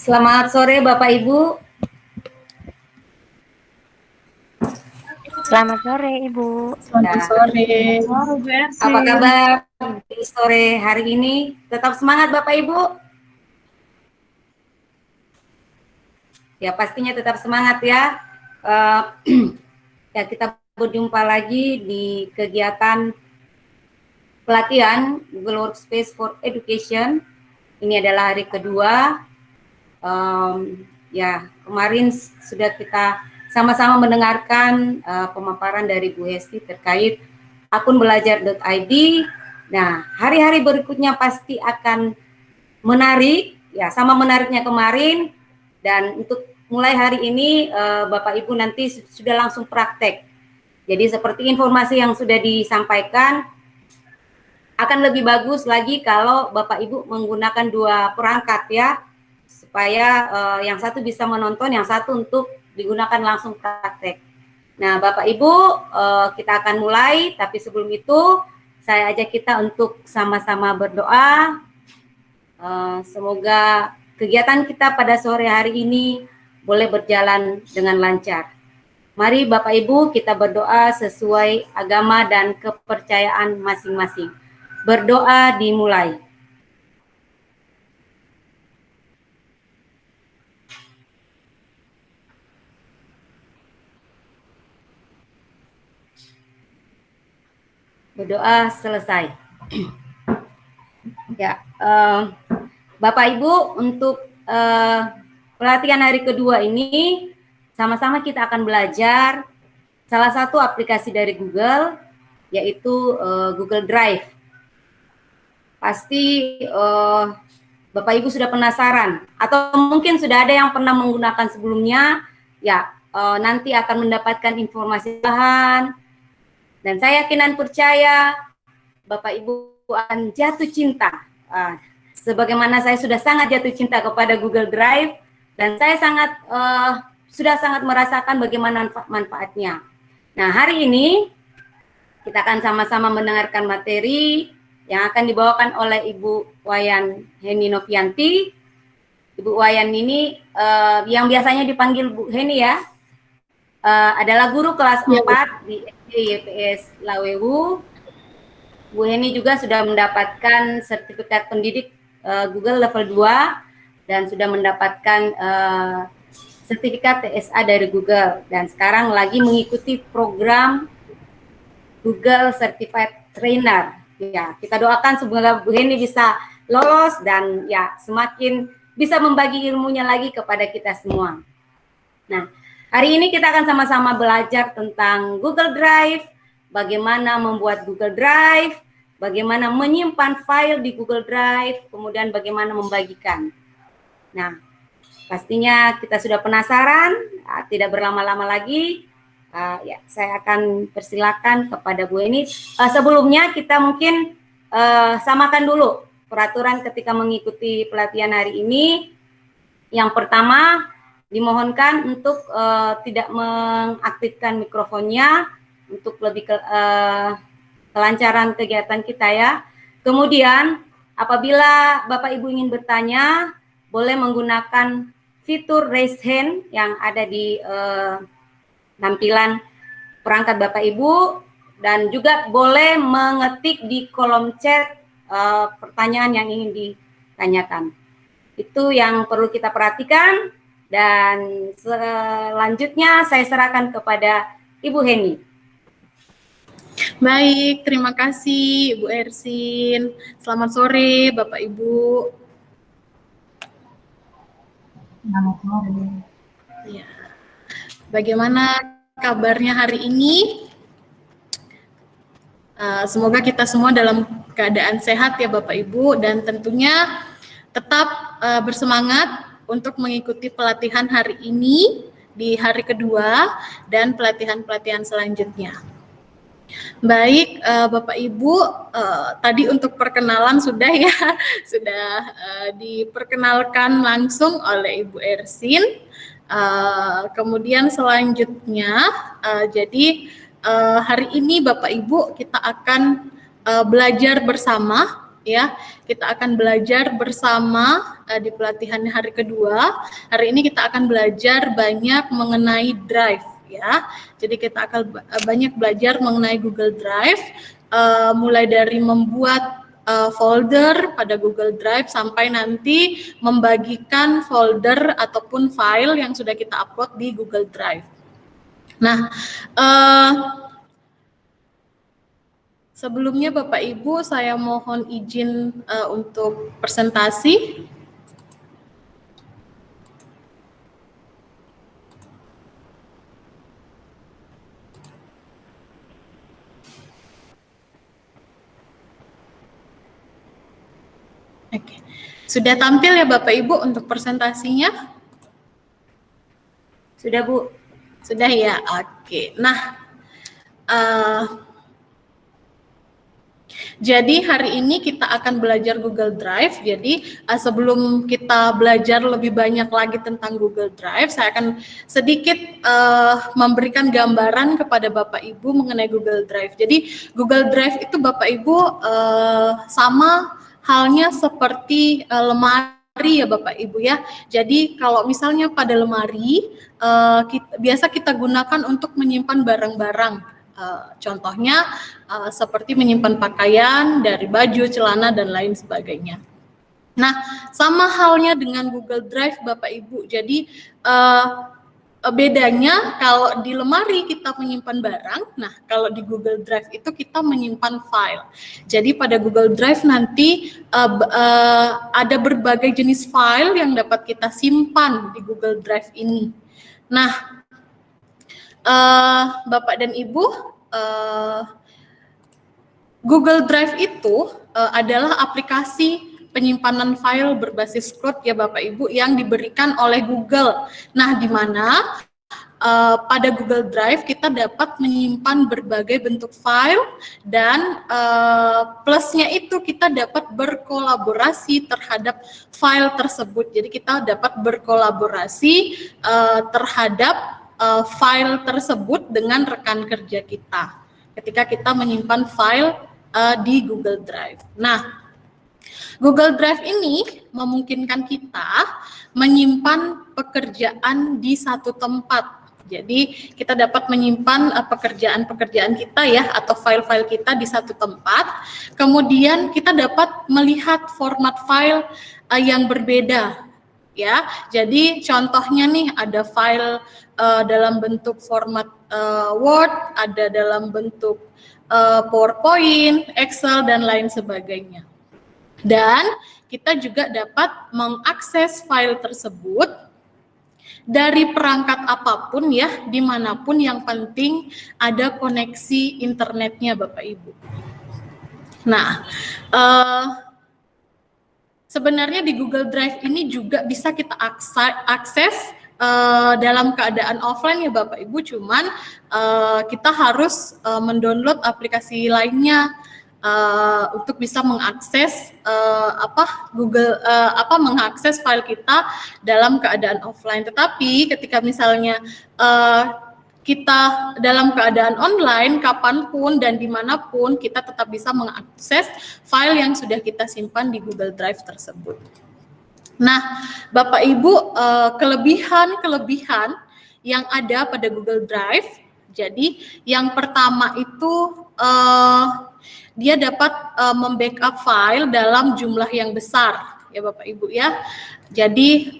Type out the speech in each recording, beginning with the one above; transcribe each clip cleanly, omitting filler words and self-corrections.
Selamat sore Bapak Ibu. Selamat sore Ibu. Selamat sore. Apa kabar di sore hari ini? Tetap semangat Bapak Ibu? Ya pastinya tetap semangat ya. Ya kita berjumpa lagi di kegiatan pelatihan Google Workspace for Education. Ini adalah hari kedua. Ya kemarin sudah kita sama-sama mendengarkan pemaparan dari Bu Hesti terkait akun belajar.id. Nah, hari-hari berikutnya pasti akan menarik, ya sama menariknya kemarin. Dan untuk mulai hari ini, Bapak Ibu nanti sudah langsung praktek. Jadi seperti informasi yang sudah disampaikan, akan lebih bagus lagi kalau Bapak Ibu menggunakan dua perangkat ya, supaya yang satu bisa menonton, yang satu untuk digunakan langsung praktek. Nah, Bapak Ibu, kita akan mulai, tapi sebelum itu saya ajak kita untuk sama-sama berdoa. Semoga kegiatan kita pada sore hari ini boleh berjalan dengan lancar. Mari Bapak Ibu kita berdoa sesuai agama dan kepercayaan masing-masing. Berdoa dimulai. Berdoa selesai. Ya, Bapak Ibu, untuk pelatihan hari kedua ini sama-sama kita akan belajar salah satu aplikasi dari Google, yaitu Google Drive. Pasti Bapak Ibu sudah penasaran, atau mungkin sudah ada yang pernah menggunakan sebelumnya, ya nanti akan mendapatkan informasi bahan. Dan saya yakin dan percaya Bapak Ibu akan jatuh cinta. Sebagaimana saya sudah sangat jatuh cinta kepada Google Drive, dan saya sudah sangat merasakan bagaimana manfaatnya. Nah, hari ini kita akan sama-sama mendengarkan materi yang akan dibawakan oleh Ibu Wayan Heni Novianti. Ibu Wayan ini yang biasanya dipanggil Bu Heni ya, adalah guru kelas 4 di YPS Lawewu. Bu Heni juga sudah mendapatkan sertifikat pendidik Google level 2 dan sudah mendapatkan sertifikat TSA dari Google, dan sekarang lagi mengikuti program Google Certified Trainer. Ya, kita doakan semoga Bu Heni bisa lolos dan ya semakin bisa membagi ilmunya lagi kepada kita semua. Nah, hari ini kita akan sama-sama belajar tentang Google Drive, bagaimana membuat Google Drive, bagaimana menyimpan file di Google Drive, kemudian bagaimana membagikan. Nah, pastinya kita sudah penasaran, tidak berlama-lama lagi. Ya, saya akan persilakan kepada Bu Heni. Sebelumnya kita mungkin samakan dulu peraturan ketika mengikuti pelatihan hari ini. Yang pertama, dimohonkan untuk tidak mengaktifkan mikrofonnya untuk lebih kelancaran kegiatan kita ya. Kemudian apabila Bapak Ibu ingin bertanya, boleh menggunakan fitur raise hand yang ada di tampilan perangkat Bapak Ibu, dan juga boleh mengetik di kolom chat pertanyaan yang ingin ditanyakan. Itu yang perlu kita perhatikan, dan selanjutnya saya serahkan kepada Ibu Heni. Baik, terima kasih Ibu Ersin. Selamat sore Bapak Ibu. Selamat sore. Ya. Bagaimana kabarnya hari ini? Semoga kita semua dalam keadaan sehat ya Bapak Ibu, dan tentunya tetap bersemangat untuk mengikuti pelatihan hari ini di hari kedua dan pelatihan-pelatihan selanjutnya. Baik, Bapak Ibu, tadi untuk perkenalan sudah ya, sudah diperkenalkan langsung oleh Ibu Ersin. Kemudian selanjutnya, jadi hari ini Bapak Ibu kita akan belajar bersama ya. Kita akan belajar bersama di pelatihan hari kedua. Hari ini kita akan belajar banyak mengenai Drive, ya. Jadi kita akan banyak belajar mengenai Google Drive, mulai dari membuat folder pada Google Drive sampai nanti membagikan folder ataupun file yang sudah kita upload di Google Drive. Nah, sebelumnya Bapak Ibu saya mohon izin untuk presentasi. Oke. Sudah tampil ya Bapak Ibu untuk presentasinya? Sudah, Bu. Sudah ya? Oke. Nah, jadi hari ini kita akan belajar Google Drive. Jadi sebelum kita belajar lebih banyak lagi tentang Google Drive, saya akan sedikit memberikan gambaran kepada Bapak Ibu mengenai Google Drive. Jadi Google Drive itu Bapak Ibu sama halnya seperti lemari ya Bapak Ibu ya. Jadi kalau misalnya pada lemari biasa kita gunakan untuk menyimpan barang-barang. Contohnya seperti menyimpan pakaian dari baju, celana dan lain sebagainya. Nah, sama halnya dengan Google Drive Bapak Ibu. Jadi bedanya kalau di lemari kita menyimpan barang, nah kalau di Google Drive itu kita menyimpan file. Jadi pada Google Drive nanti ada berbagai jenis file yang dapat kita simpan di Google Drive ini. Nah, Bapak dan Ibu, Google Drive itu adalah aplikasi penyimpanan file berbasis cloud ya Bapak Ibu yang diberikan oleh Google. Nah, di mana pada Google Drive kita dapat menyimpan berbagai bentuk file dan plusnya itu kita dapat berkolaborasi terhadap file tersebut. Jadi kita dapat berkolaborasi terhadap file tersebut dengan rekan kerja kita ketika kita menyimpan file di Google Drive. Nah, Google Drive ini memungkinkan kita menyimpan pekerjaan di satu tempat. Jadi kita dapat menyimpan pekerjaan-pekerjaan kita ya atau file-file kita di satu tempat. Kemudian kita dapat melihat format file yang berbeda ya. Jadi contohnya nih ada file dalam bentuk format Word, ada dalam bentuk PowerPoint, Excel dan lain sebagainya. Dan kita juga dapat mengakses file tersebut dari perangkat apapun ya, dimanapun, yang penting ada koneksi internetnya Bapak Ibu. Nah, sebenarnya di Google Drive ini juga bisa kita akses dalam keadaan offline ya Bapak Ibu, cuman kita harus mendownload aplikasi lainnya untuk bisa mengakses mengakses file kita dalam keadaan offline. Tetapi ketika misalnya kita dalam keadaan online, kapanpun dan dimanapun kita tetap bisa mengakses file yang sudah kita simpan di Google Drive tersebut. Nah, Bapak Ibu, kelebihan yang ada pada Google Drive. Jadi yang pertama itu dia dapat membackup file dalam jumlah yang besar ya Bapak Ibu ya. Jadi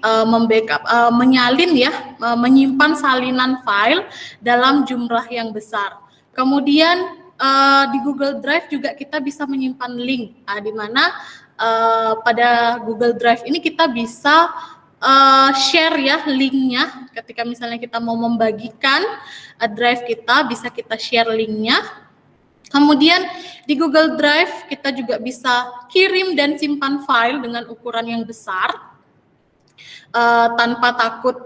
menyalin ya, menyimpan salinan file dalam jumlah yang besar. Kemudian di Google Drive juga kita bisa menyimpan link, di mana pada Google Drive ini kita bisa share ya linknya. Ketika misalnya kita mau membagikan drive kita, bisa kita share linknya. Kemudian di Google Drive kita juga bisa kirim dan simpan file dengan ukuran yang besar tanpa takut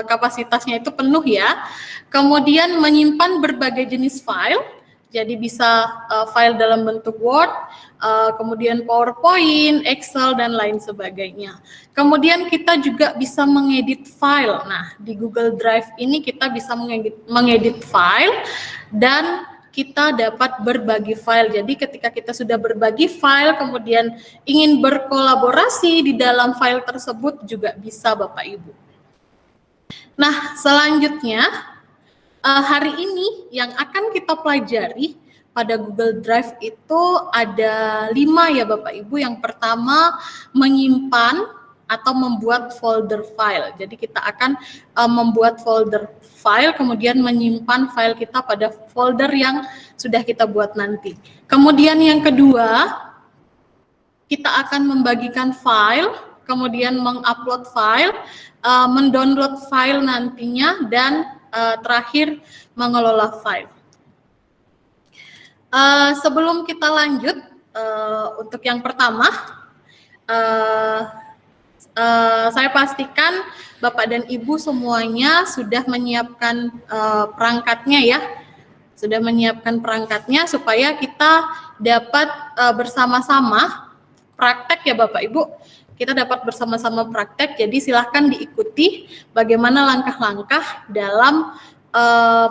kapasitasnya itu penuh ya. Kemudian menyimpan berbagai jenis file, jadi bisa file dalam bentuk Word, kemudian PowerPoint, Excel dan lain sebagainya. Kemudian kita juga bisa mengedit file. Nah, di Google Drive ini kita bisa mengedit file dan kita dapat berbagi file. Jadi ketika kita sudah berbagi file, kemudian ingin berkolaborasi di dalam file tersebut juga bisa Bapak Ibu. Nah, selanjutnya hari ini yang akan kita pelajari pada Google Drive itu ada 5 ya Bapak Ibu. Yang pertama, menyimpan atau membuat folder file. Jadi kita akan membuat folder file, kemudian menyimpan file kita pada folder yang sudah kita buat nanti. Kemudian yang kedua, kita akan membagikan file, kemudian mengupload file, mendownload file nantinya, dan terakhir mengelola file. Sebelum kita lanjut, untuk yang pertama, saya pastikan Bapak dan Ibu semuanya sudah menyiapkan perangkatnya ya, sudah menyiapkan perangkatnya supaya kita dapat bersama-sama praktek ya Bapak Ibu. Kita dapat bersama-sama praktek, jadi silahkan diikuti bagaimana langkah-langkah dalam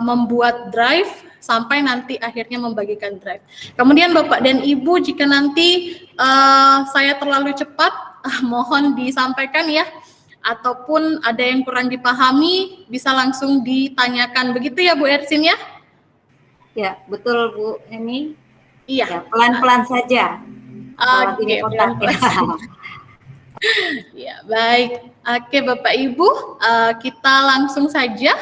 membuat drive sampai nanti akhirnya membagikan drive. Kemudian Bapak dan Ibu, jika nanti saya terlalu cepat, mohon disampaikan ya, ataupun ada yang kurang dipahami, bisa langsung ditanyakan. Begitu ya Bu Ersin ya? Ya, betul Bu Heni. Iya. Ya, pelan-pelan saja. Oke, pelan-pelan. Ya, baik. Oke, Bapak Ibu, kita langsung saja.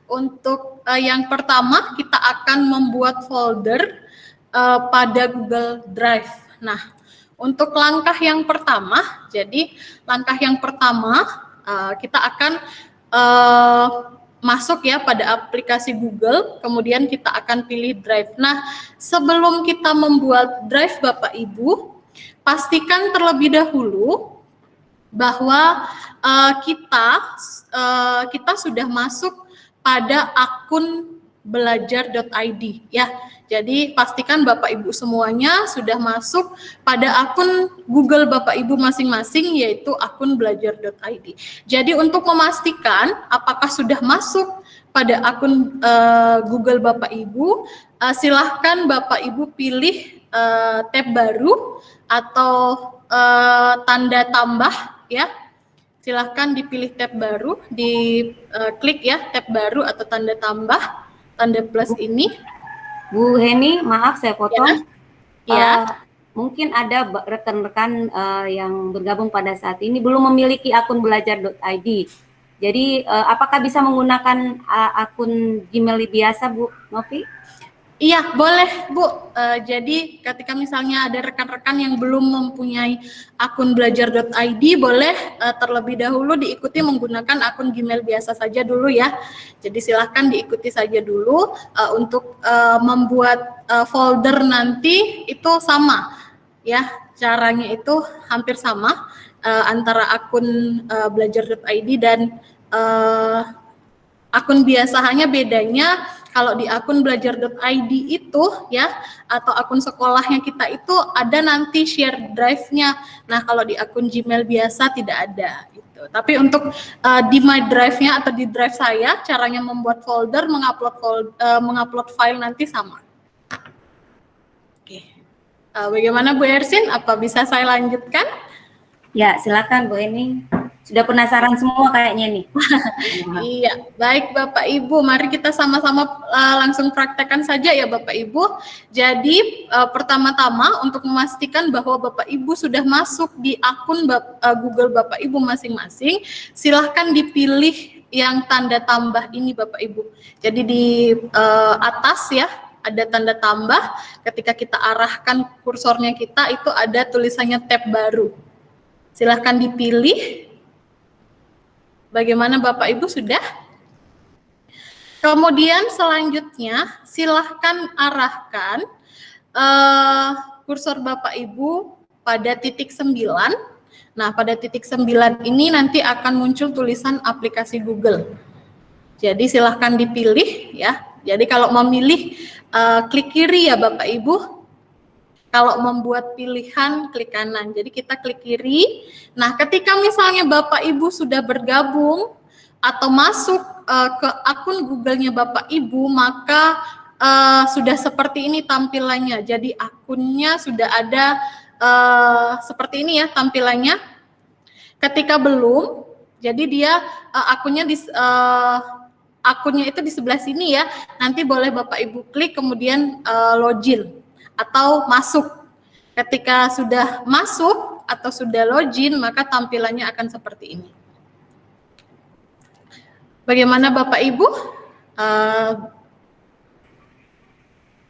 Untuk yang pertama, kita akan membuat folder pada Google Drive. Nah, untuk langkah yang pertama, jadi langkah yang pertama kita akan masuk ya pada aplikasi Google, kemudian kita akan pilih Drive. Nah, sebelum kita membuat Drive Bapak Ibu, pastikan terlebih dahulu bahwa kita sudah masuk pada akun belajar.id ya. Jadi pastikan Bapak Ibu semuanya sudah masuk pada akun Google Bapak Ibu masing-masing, yaitu akun belajar.id. Jadi untuk memastikan apakah sudah masuk pada akun Google Bapak Ibu, silahkan Bapak Ibu pilih tab baru atau tanda tambah ya. Silahkan dipilih tab baru, klik ya tab baru atau tanda tambah, tanda plus ini. Bu Heni, maaf saya potong. Ya. Mungkin ada rekan-rekan yang bergabung pada saat ini belum memiliki akun belajar.id. Jadi apakah bisa menggunakan akun Gmail biasa Bu Novi? Iya, boleh Bu. Jadi ketika misalnya ada rekan-rekan yang belum mempunyai akun belajar.id, boleh terlebih dahulu diikuti menggunakan akun Gmail biasa saja dulu ya. Jadi silahkan diikuti saja dulu. Untuk membuat folder nanti itu sama ya, caranya itu hampir sama antara akun belajar.id dan akun biasa. Hanya bedanya kalau di akun belajar.id itu ya, atau akun sekolahnya kita itu ada nanti share drive-nya. Nah, kalau di akun Gmail biasa tidak ada gitu. Tapi untuk di My Drive-nya atau di drive saya, caranya membuat folder, mengupload file nanti sama. Oke. Bagaimana Bu Ersin? Apa bisa saya lanjutkan? Ya, silakan Bu Eni. Sudah penasaran semua kayaknya nih. Iya, baik Bapak Ibu, mari kita sama-sama langsung praktekkan saja ya Bapak Ibu. Jadi pertama-tama untuk memastikan bahwa Bapak Ibu sudah masuk di akun Google Bapak Ibu masing-masing, silahkan dipilih yang tanda tambah ini Bapak Ibu. Jadi di atas ya, ada tanda tambah, ketika kita arahkan kursornya kita itu ada tulisannya tab baru. Silahkan dipilih. Bagaimana Bapak Ibu sudah? Kemudian selanjutnya silahkan arahkan kursor Bapak Ibu pada titik 9. Nah, pada titik 9 ini nanti akan muncul tulisan aplikasi Google. Jadi silahkan dipilih ya. Jadi kalau memilih klik kiri ya Bapak Ibu. Kalau membuat pilihan, klik kanan. Jadi kita klik kiri. Nah, ketika misalnya Bapak Ibu sudah bergabung atau masuk ke akun Google-nya Bapak Ibu, maka sudah seperti ini tampilannya. Jadi akunnya sudah ada seperti ini ya tampilannya. Ketika belum, jadi dia akunnya itu di sebelah sini ya. Nanti boleh Bapak Ibu klik kemudian login atau masuk. Ketika sudah masuk atau sudah login, maka tampilannya akan seperti ini. Bagaimana Bapak Ibu?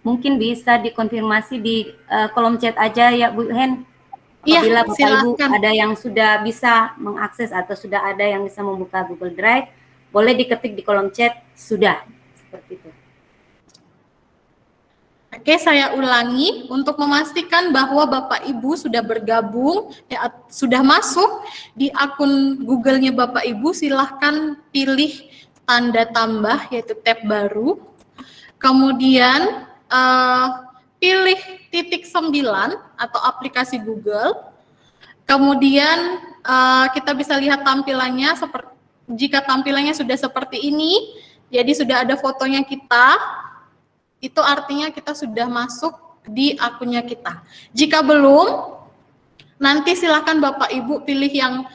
Mungkin bisa dikonfirmasi di kolom chat aja ya Bu Hen. Iya, Apabila Bapak Ibu silakan. ada yang sudah bisa mengakses atau sudah ada yang bisa membuka Google Drive, boleh diketik di kolom chat sudah. Seperti itu. Oke, saya ulangi untuk memastikan bahwa Bapak Ibu sudah bergabung, ya, sudah masuk di akun Google-nya Bapak Ibu, silahkan pilih tanda tambah yaitu tab baru, kemudian pilih titik 9 atau aplikasi Google, kemudian kita bisa lihat tampilannya, jika tampilannya sudah seperti ini, jadi sudah ada fotonya kita, itu artinya kita sudah masuk di akunnya kita. Jika belum, nanti silakan Bapak Ibu pilih yang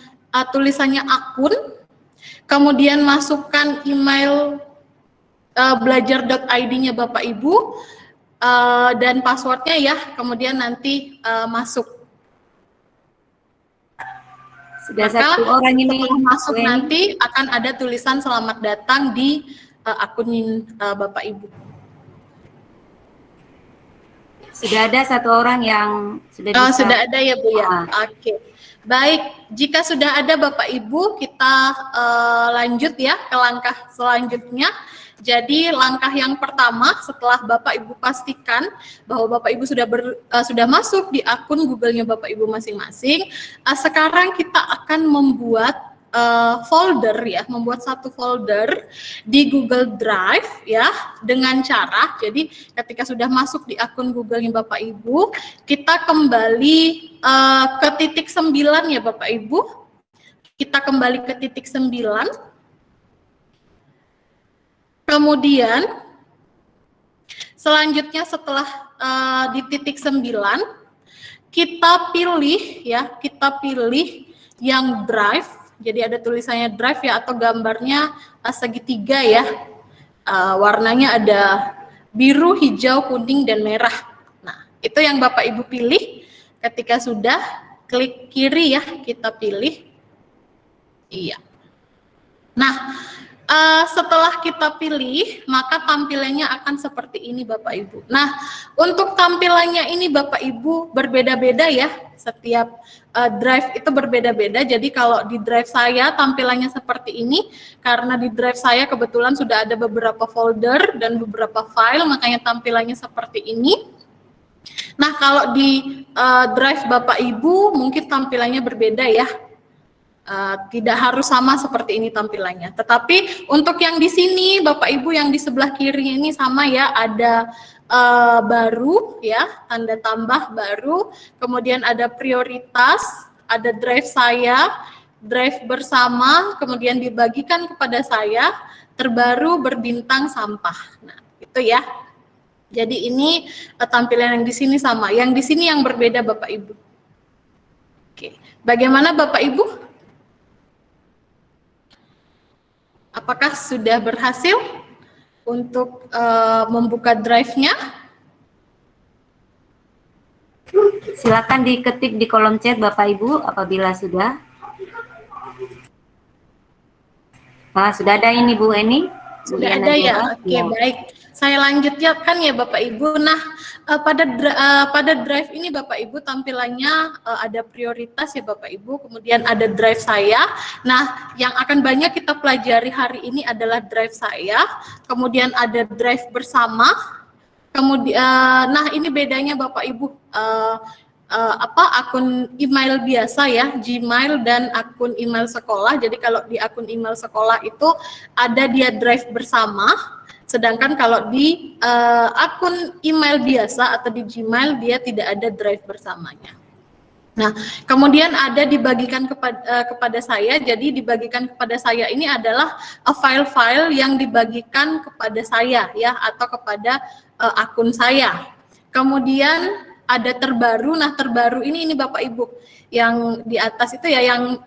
tulisannya akun, kemudian masukkan email belajar.id-nya Bapak Ibu, dan passwordnya ya, kemudian nanti masuk. Sudah Maka satu orang ini setelah masuk nanti akan ada tulisan selamat datang di akun Bapak Ibu. sudah ada satu orang yang sudah bisa. Sudah ada ya Bu ya. Oke. Baik, jika sudah ada Bapak Ibu, kita lanjut ya ke langkah selanjutnya. Jadi langkah yang pertama setelah Bapak Ibu pastikan bahwa Bapak Ibu sudah masuk di akun Google-nya Bapak Ibu masing-masing, sekarang kita akan membuat folder ya, membuat satu folder di Google Drive ya, dengan cara, jadi ketika sudah masuk di akun Google-nya Bapak Ibu, kita kembali ke titik 9 ya Bapak Ibu, kita kembali ke titik 9. Kemudian selanjutnya setelah di titik 9 kita pilih ya, kita pilih yang drive. Jadi ada tulisannya drive ya, atau gambarnya segitiga ya. Warnanya ada biru, hijau, kuning dan merah. Nah, itu yang Bapak Ibu pilih. Ketika sudah, klik kiri ya, kita pilih. Iya. Nah, setelah kita pilih, maka tampilannya akan seperti ini Bapak Ibu. Nah, untuk tampilannya ini Bapak Ibu berbeda-beda ya, setiap drive itu berbeda-beda. Jadi kalau di drive saya tampilannya seperti ini, karena di drive saya kebetulan sudah ada beberapa folder dan beberapa file, makanya tampilannya seperti ini. Nah, kalau di drive Bapak Ibu mungkin tampilannya berbeda ya. Tidak harus sama seperti ini tampilannya. Tetapi untuk yang di sini Bapak Ibu yang di sebelah kiri ini sama ya, ada baru ya, tanda tambah baru, kemudian ada prioritas, ada drive saya, drive bersama, kemudian dibagikan kepada saya, terbaru berbintang sampah. Nah, itu ya. Jadi ini tampilan yang di sini sama, yang di sini yang berbeda Bapak Ibu. Oke, bagaimana Bapak Ibu? Apakah sudah berhasil untuk membuka drive-nya? Silakan diketik di kolom chat Bapak Ibu apabila sudah. Sudah ada ini Bu Eni. Sudah ada ya. Oke, baik. Saya lanjutkan ya Bapak Ibu. Nah, pada drive ini Bapak Ibu tampilannya ada prioritas ya Bapak Ibu, kemudian ada drive saya. Nah, yang akan banyak kita pelajari hari ini adalah drive saya, kemudian ada drive bersama. Kemudian, nah ini bedanya Bapak Ibu, akun email biasa ya, Gmail dan akun email sekolah. Jadi kalau di akun email sekolah itu ada dia drive bersama. Sedangkan kalau di akun email biasa atau di Gmail dia tidak ada drive bersamanya. Nah, kemudian ada dibagikan kepada saya. Jadi dibagikan kepada saya ini adalah file-file yang dibagikan kepada saya ya, atau kepada akun saya. Kemudian ada terbaru. Nah, terbaru ini Bapak Ibu yang di atas itu ya, yang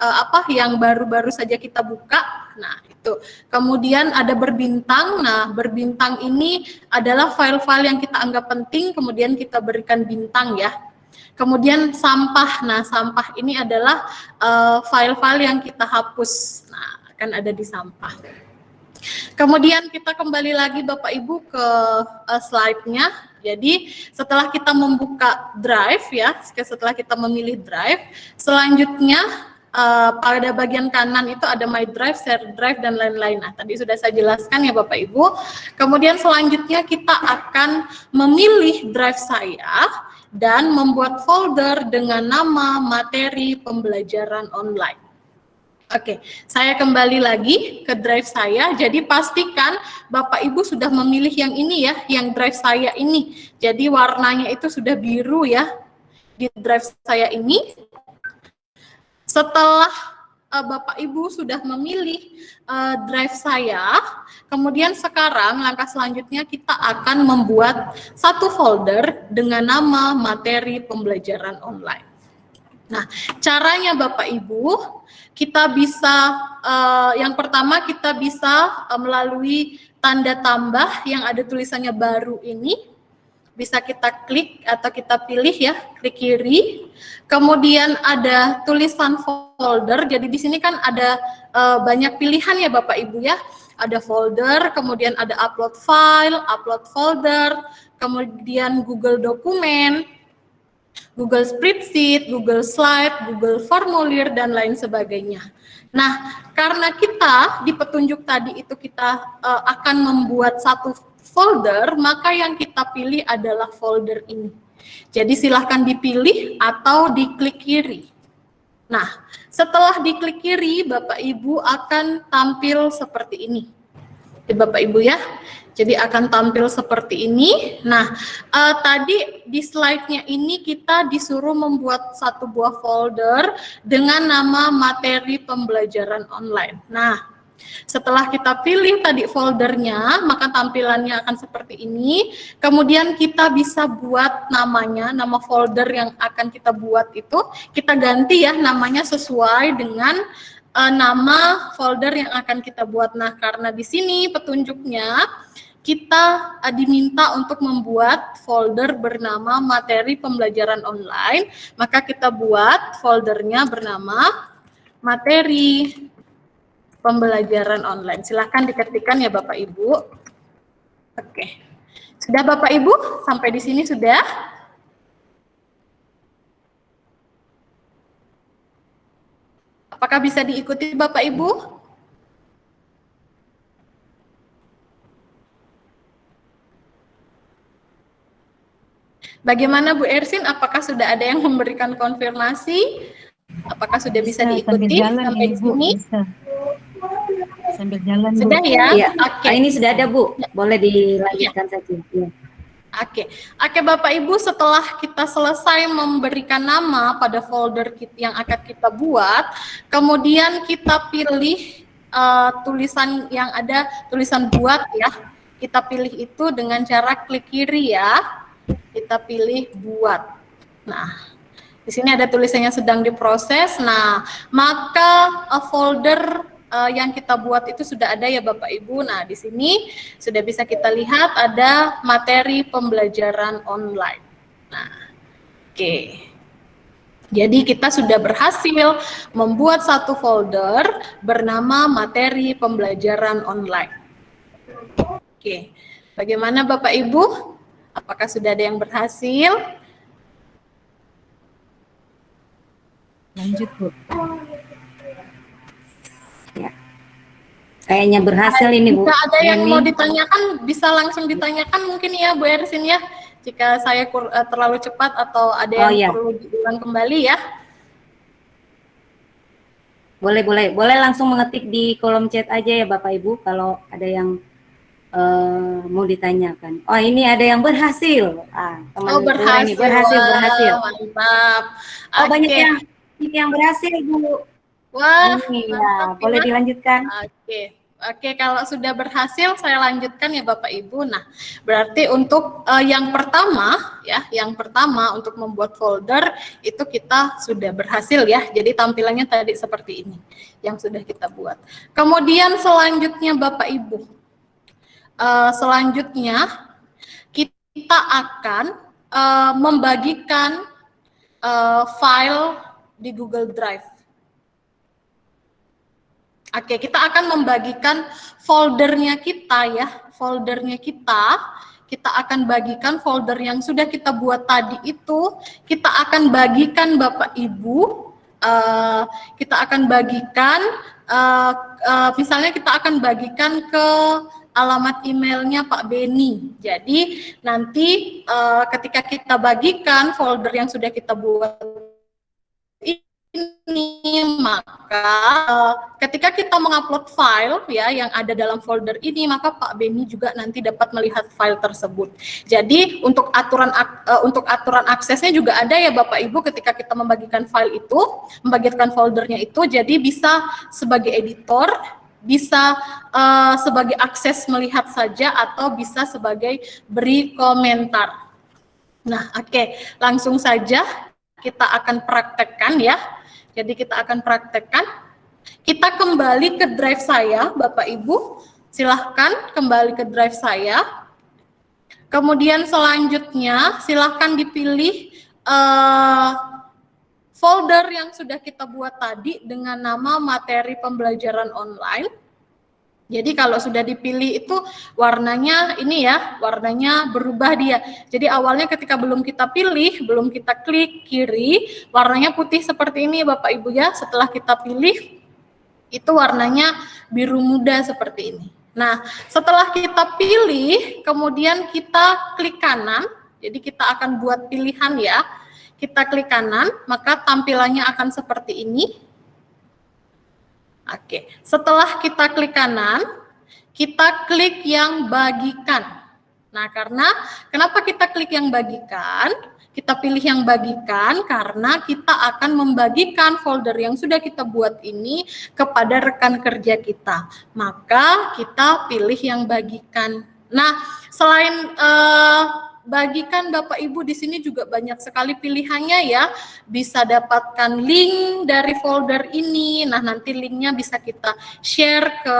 yang baru-baru saja kita buka. Nah, itu. Kemudian ada berbintang. Nah, berbintang ini adalah file-file yang kita anggap penting, kemudian kita berikan bintang ya. Kemudian sampah. Nah, sampah ini adalah file-file yang kita hapus. Nah, akan ada di sampah. Kemudian kita kembali lagi Bapak Ibu ke slide-nya. Jadi setelah kita membuka drive ya, setelah kita memilih drive, selanjutnya pada bagian kanan itu ada My Drive, Share Drive, dan lain-lain. Nah, tadi sudah saya jelaskan ya Bapak Ibu. Kemudian selanjutnya kita akan memilih drive saya dan membuat folder dengan nama materi pembelajaran online. Oke, saya kembali lagi ke drive saya. Jadi pastikan Bapak Ibu sudah memilih yang ini ya, yang drive saya ini. Jadi warnanya itu sudah biru ya di drive saya ini. Setelah Bapak Ibu sudah memilih drive saya, kemudian sekarang langkah selanjutnya kita akan membuat satu folder dengan nama materi pembelajaran online. Nah, caranya Bapak Ibu, kita bisa yang pertama kita bisa melalui tanda tambah yang ada tulisannya baru ini. Bisa kita klik atau kita pilih ya, klik kiri. Kemudian ada tulisan folder. Jadi di sini kan ada banyak pilihan ya Bapak Ibu ya. Ada folder, kemudian ada upload file, upload folder, kemudian Google Dokumen, Google Spreadsheet, Google Slide, Google Formulir, dan lain sebagainya. Nah, karena kita di petunjuk tadi itu kita akan membuat satu folder, maka yang kita pilih adalah folder ini. Jadi silahkan dipilih atau diklik kiri. Nah, setelah diklik kiri, Bapak Ibu akan tampil seperti ini. Bapak Ibu ya, jadi akan tampil seperti ini. Nah, tadi di slide-nya ini kita disuruh membuat satu buah folder dengan nama materi pembelajaran online. Nah, setelah kita pilih tadi foldernya, maka tampilannya akan seperti ini. Kemudian kita bisa buat namanya, nama folder yang akan kita buat itu, kita ganti ya namanya sesuai dengan nama folder yang akan kita buat. Nah, karena di sini petunjuknya kita diminta untuk membuat folder bernama materi pembelajaran online, maka kita buat foldernya bernama materi pembelajaran online. Silahkan diketikkan ya Bapak Ibu. Oke. Sudah Bapak Ibu? Sampai di sini sudah? Apakah bisa diikuti Bapak Ibu? Bagaimana Bu Ersin? Apakah sudah ada yang memberikan konfirmasi? Apakah sudah bisa diikuti sampai di sini? Sambil jalan, Bu. Sudah ya? Iya. Oke. Ini sudah ada Bu, boleh dilanjutkan saja. Ya. Oke Bapak Ibu, setelah kita selesai memberikan nama pada folder yang akan kita buat, kemudian kita pilih tulisan yang ada tulisan buat ya. Kita pilih itu dengan cara klik kiri ya. Kita pilih buat. Nah, di sini ada tulisannya sedang diproses. Nah, maka folder yang kita buat itu sudah ada ya Bapak Ibu. Nah, di sini sudah bisa kita lihat ada materi pembelajaran online. Nah, oke. Jadi kita sudah berhasil membuat satu folder bernama materi pembelajaran online. Oke. Bagaimana Bapak Ibu? Apakah sudah ada yang berhasil? Lanjut, Bu. Ya. Kayaknya berhasil ini Bu. Jika ada yang Ini. mau ditanyakan, bisa langsung ditanyakan mungkin ya Bu Ersin ya. Jika saya terlalu cepat atau ada yang perlu diulang kembali ya. Boleh langsung mengetik di kolom chat aja ya Bapak Ibu kalau ada yang mau ditanyakan. Oh, ini ada yang berhasil. Teman Oh, Lura ini berhasil. berhasil. Wah, mantap. Oh, banyak Oke. yang berhasil, Bu. Wah, Ini ya, mantap boleh ya. dilanjutkan. Oke, kalau sudah berhasil saya lanjutkan ya Bapak Ibu. Nah, berarti untuk yang pertama ya, yang pertama untuk membuat folder itu kita sudah berhasil ya. Jadi tampilannya tadi seperti ini yang sudah kita buat. Kemudian selanjutnya Bapak Ibu, selanjutnya kita akan membagikan file di Google Drive. Oke, kita akan membagikan foldernya kita ya, foldernya kita akan bagikan folder yang sudah kita buat tadi itu, kita akan bagikan Bapak Ibu, kita akan bagikan, misalnya kita akan bagikan ke alamat emailnya Pak Beni. Jadi nanti ketika kita bagikan folder yang sudah kita buat ini, maka ketika kita mengupload file ya yang ada dalam folder ini, maka Pak Beni juga nanti dapat melihat file tersebut. Jadi untuk aturan aksesnya juga ada ya Bapak Ibu, ketika kita membagikan file itu, membagikan foldernya itu, jadi bisa sebagai editor, bisa sebagai akses melihat saja, atau bisa sebagai beri komentar. Nah, oke, langsung saja kita akan praktekkan ya. Jadi kita akan praktekkan. Kita kembali ke drive saya, Bapak Ibu. Silahkan kembali ke drive saya. Kemudian selanjutnya silahkan dipilih folder yang sudah kita buat tadi dengan nama materi pembelajaran online. Jadi kalau sudah dipilih itu warnanya ini ya, warnanya berubah dia. Jadi awalnya ketika belum kita pilih, belum kita klik kiri, warnanya putih seperti ini Bapak Ibu ya. Setelah kita pilih, itu warnanya biru muda seperti ini. Nah, setelah kita pilih, kemudian kita klik kanan. Jadi kita akan buat pilihan ya. Kita klik kanan, maka tampilannya akan seperti ini. Oke, setelah kita klik kanan, kita klik yang bagikan. Nah, kenapa kita klik yang bagikan? Kita pilih yang bagikan karena kita akan membagikan folder yang sudah kita buat ini kepada rekan kerja kita. Maka kita pilih yang bagikan. Nah, selain bagikan Bapak Ibu, di sini juga banyak sekali pilihannya ya. Bisa dapatkan link dari folder ini. Nah, nanti linknya bisa kita share ke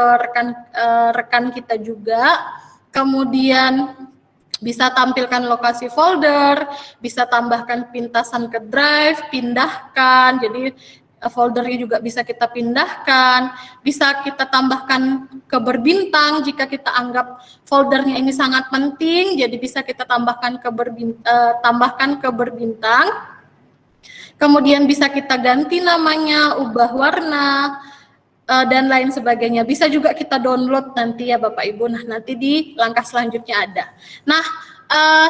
rekan kita juga. Kemudian bisa tampilkan lokasi folder, bisa tambahkan pintasan ke drive, pindahkan. Jadi foldernya juga bisa kita pindahkan, bisa kita tambahkan ke berbintang jika kita anggap foldernya ini sangat penting, jadi bisa kita tambahkan ke berbintang. Kemudian bisa kita ganti namanya, ubah warna, dan lain sebagainya. Bisa juga kita download nanti ya Bapak Ibu. Nah, nanti di langkah selanjutnya ada. Nah,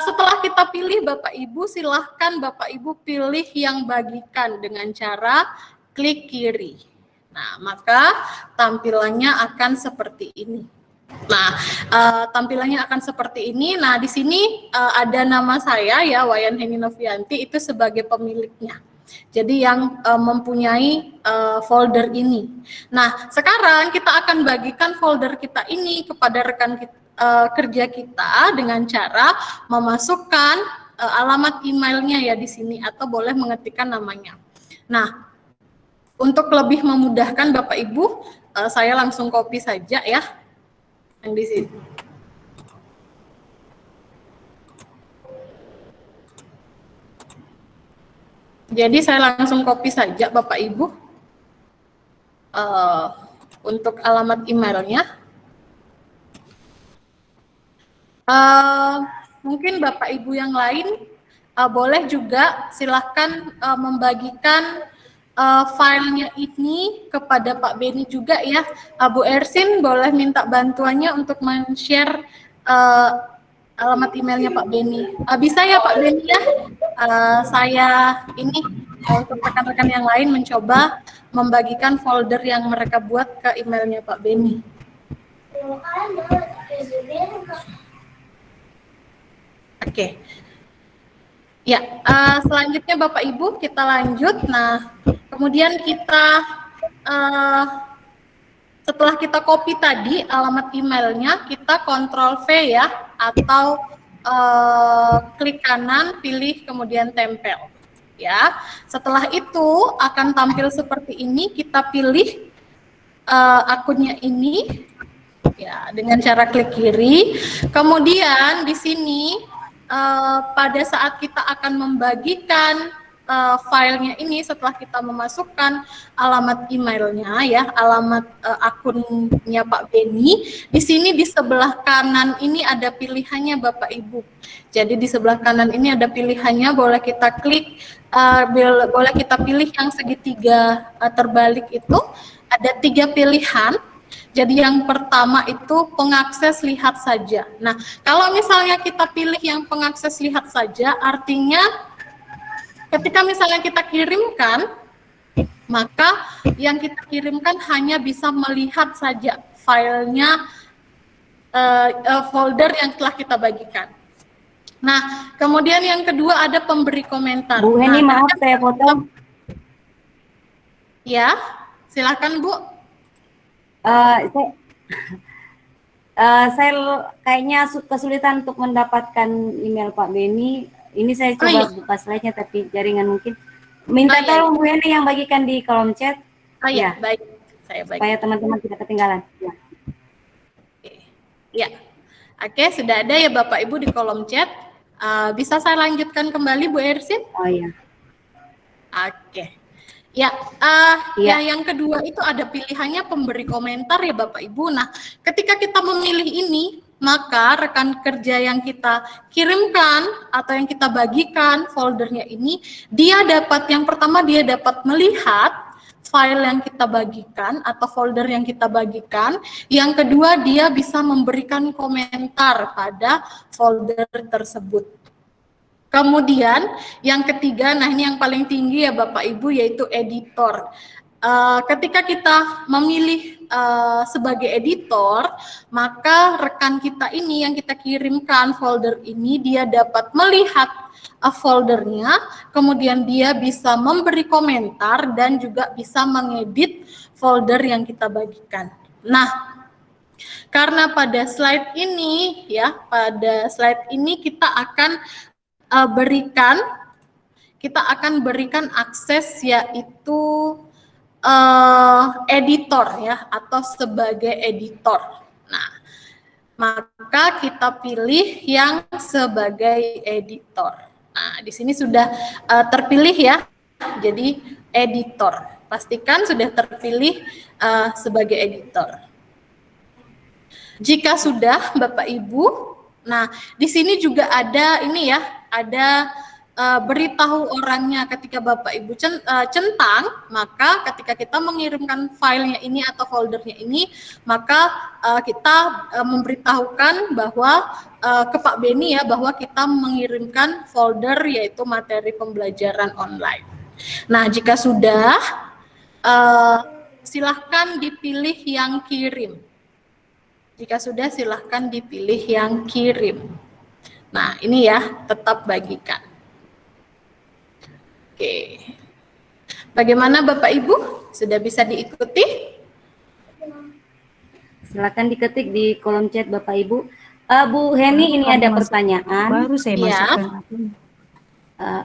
setelah kita pilih Bapak Ibu, silahkan Bapak Ibu pilih yang bagikan dengan cara klik kiri. Nah, maka tampilannya akan seperti ini. Nah, tampilannya akan seperti ini. Nah, di sini ada nama saya ya, Wayan Heni Novianti, itu sebagai pemiliknya. Jadi yang mempunyai folder ini. Nah, sekarang kita akan bagikan folder kita ini kepada rekan kerja kita dengan cara memasukkan alamat emailnya ya di sini, atau boleh mengetikkan namanya. Nah, untuk lebih memudahkan Bapak Ibu, saya langsung copy saja ya yang di sini. Jadi saya langsung copy saja Bapak Ibu untuk alamat emailnya. Mungkin Bapak Ibu yang lain boleh juga silahkan membagikan filenya ini kepada Pak Beni juga ya. Bu Ersin boleh minta bantuannya untuk men-share alamat emailnya Pak Beni. Bisa ya Pak Beni ya? Saya ini untuk rekan-rekan yang lain mencoba membagikan folder yang mereka buat ke emailnya Pak Beni. Oke. Ya, selanjutnya Bapak Ibu kita lanjut. Nah, kemudian kita setelah kita copy tadi alamat emailnya, kita Ctrl V ya, atau klik kanan, pilih kemudian tempel. Ya, setelah itu akan tampil seperti ini. Kita pilih akunnya ini, ya, dengan cara klik kiri. Kemudian di sini pada saat kita akan membagikan filenya ini, setelah kita memasukkan alamat emailnya ya, alamat akunnya Pak Beni, di sini di sebelah kanan ini ada pilihannya Bapak Ibu. Jadi di sebelah kanan ini ada pilihannya, boleh kita klik, boleh kita pilih yang segitiga terbalik itu, ada 3 pilihan. Jadi yang pertama itu pengakses lihat saja. Nah, kalau misalnya kita pilih yang pengakses lihat saja, artinya ketika misalnya kita kirimkan, maka yang kita kirimkan hanya bisa melihat saja filenya, folder yang telah kita bagikan. Nah, kemudian yang kedua ada pemberi komentar. Bu Heni, Nah, maaf saya potong. Ya, silakan Bu. Saya kayaknya kesulitan untuk mendapatkan email Pak Beni. Ini saya coba buka slide-nya tapi jaringan mungkin. Minta tolong Bu Heni yang bagikan di kolom chat. Ya, baik. Saya bagi. Supaya teman-teman tidak ketinggalan. Ya. Ya. Oke, sudah ada ya Bapak Ibu di kolom chat. Bisa saya lanjutkan kembali Bu Ersin? Oh iya. Oke. Ya, ya, yang kedua itu ada pilihannya pemberi komentar ya Bapak Ibu. Nah, ketika kita memilih ini, maka rekan kerja yang kita kirimkan atau yang kita bagikan foldernya ini, yang pertama dia dapat melihat file yang kita bagikan atau folder yang kita bagikan. Yang kedua, dia bisa memberikan komentar pada folder tersebut. Kemudian yang ketiga, nah ini yang paling tinggi ya Bapak Ibu, yaitu editor. Ketika kita memilih sebagai editor, maka rekan kita ini yang kita kirimkan folder ini, dia dapat melihat foldernya, kemudian dia bisa memberi komentar dan juga bisa mengedit folder yang kita bagikan. Nah, karena pada slide ini ya, kita akan berikan akses, yaitu editor ya, atau sebagai editor. Nah, maka kita pilih yang sebagai editor. Nah, di sini sudah terpilih ya, jadi editor. Pastikan sudah terpilih sebagai editor. Jika sudah Bapak Ibu, nah di sini juga ada ini ya, ada beritahu orangnya. Ketika Bapak Ibu centang, maka ketika kita mengirimkan filenya ini atau foldernya ini, maka kita memberitahukan bahwa ke Pak Beni ya, bahwa kita mengirimkan folder yaitu materi pembelajaran online. Nah, jika sudah, silahkan dipilih yang kirim. Jika sudah, silahkan dipilih yang kirim. Nah, ini ya, tetap bagikan. Oke. Bagaimana Bapak Ibu? Sudah bisa diikuti? Silakan diketik di kolom chat Bapak Ibu. Bu Heni, ini ada pertanyaan. Baru saya masukkan.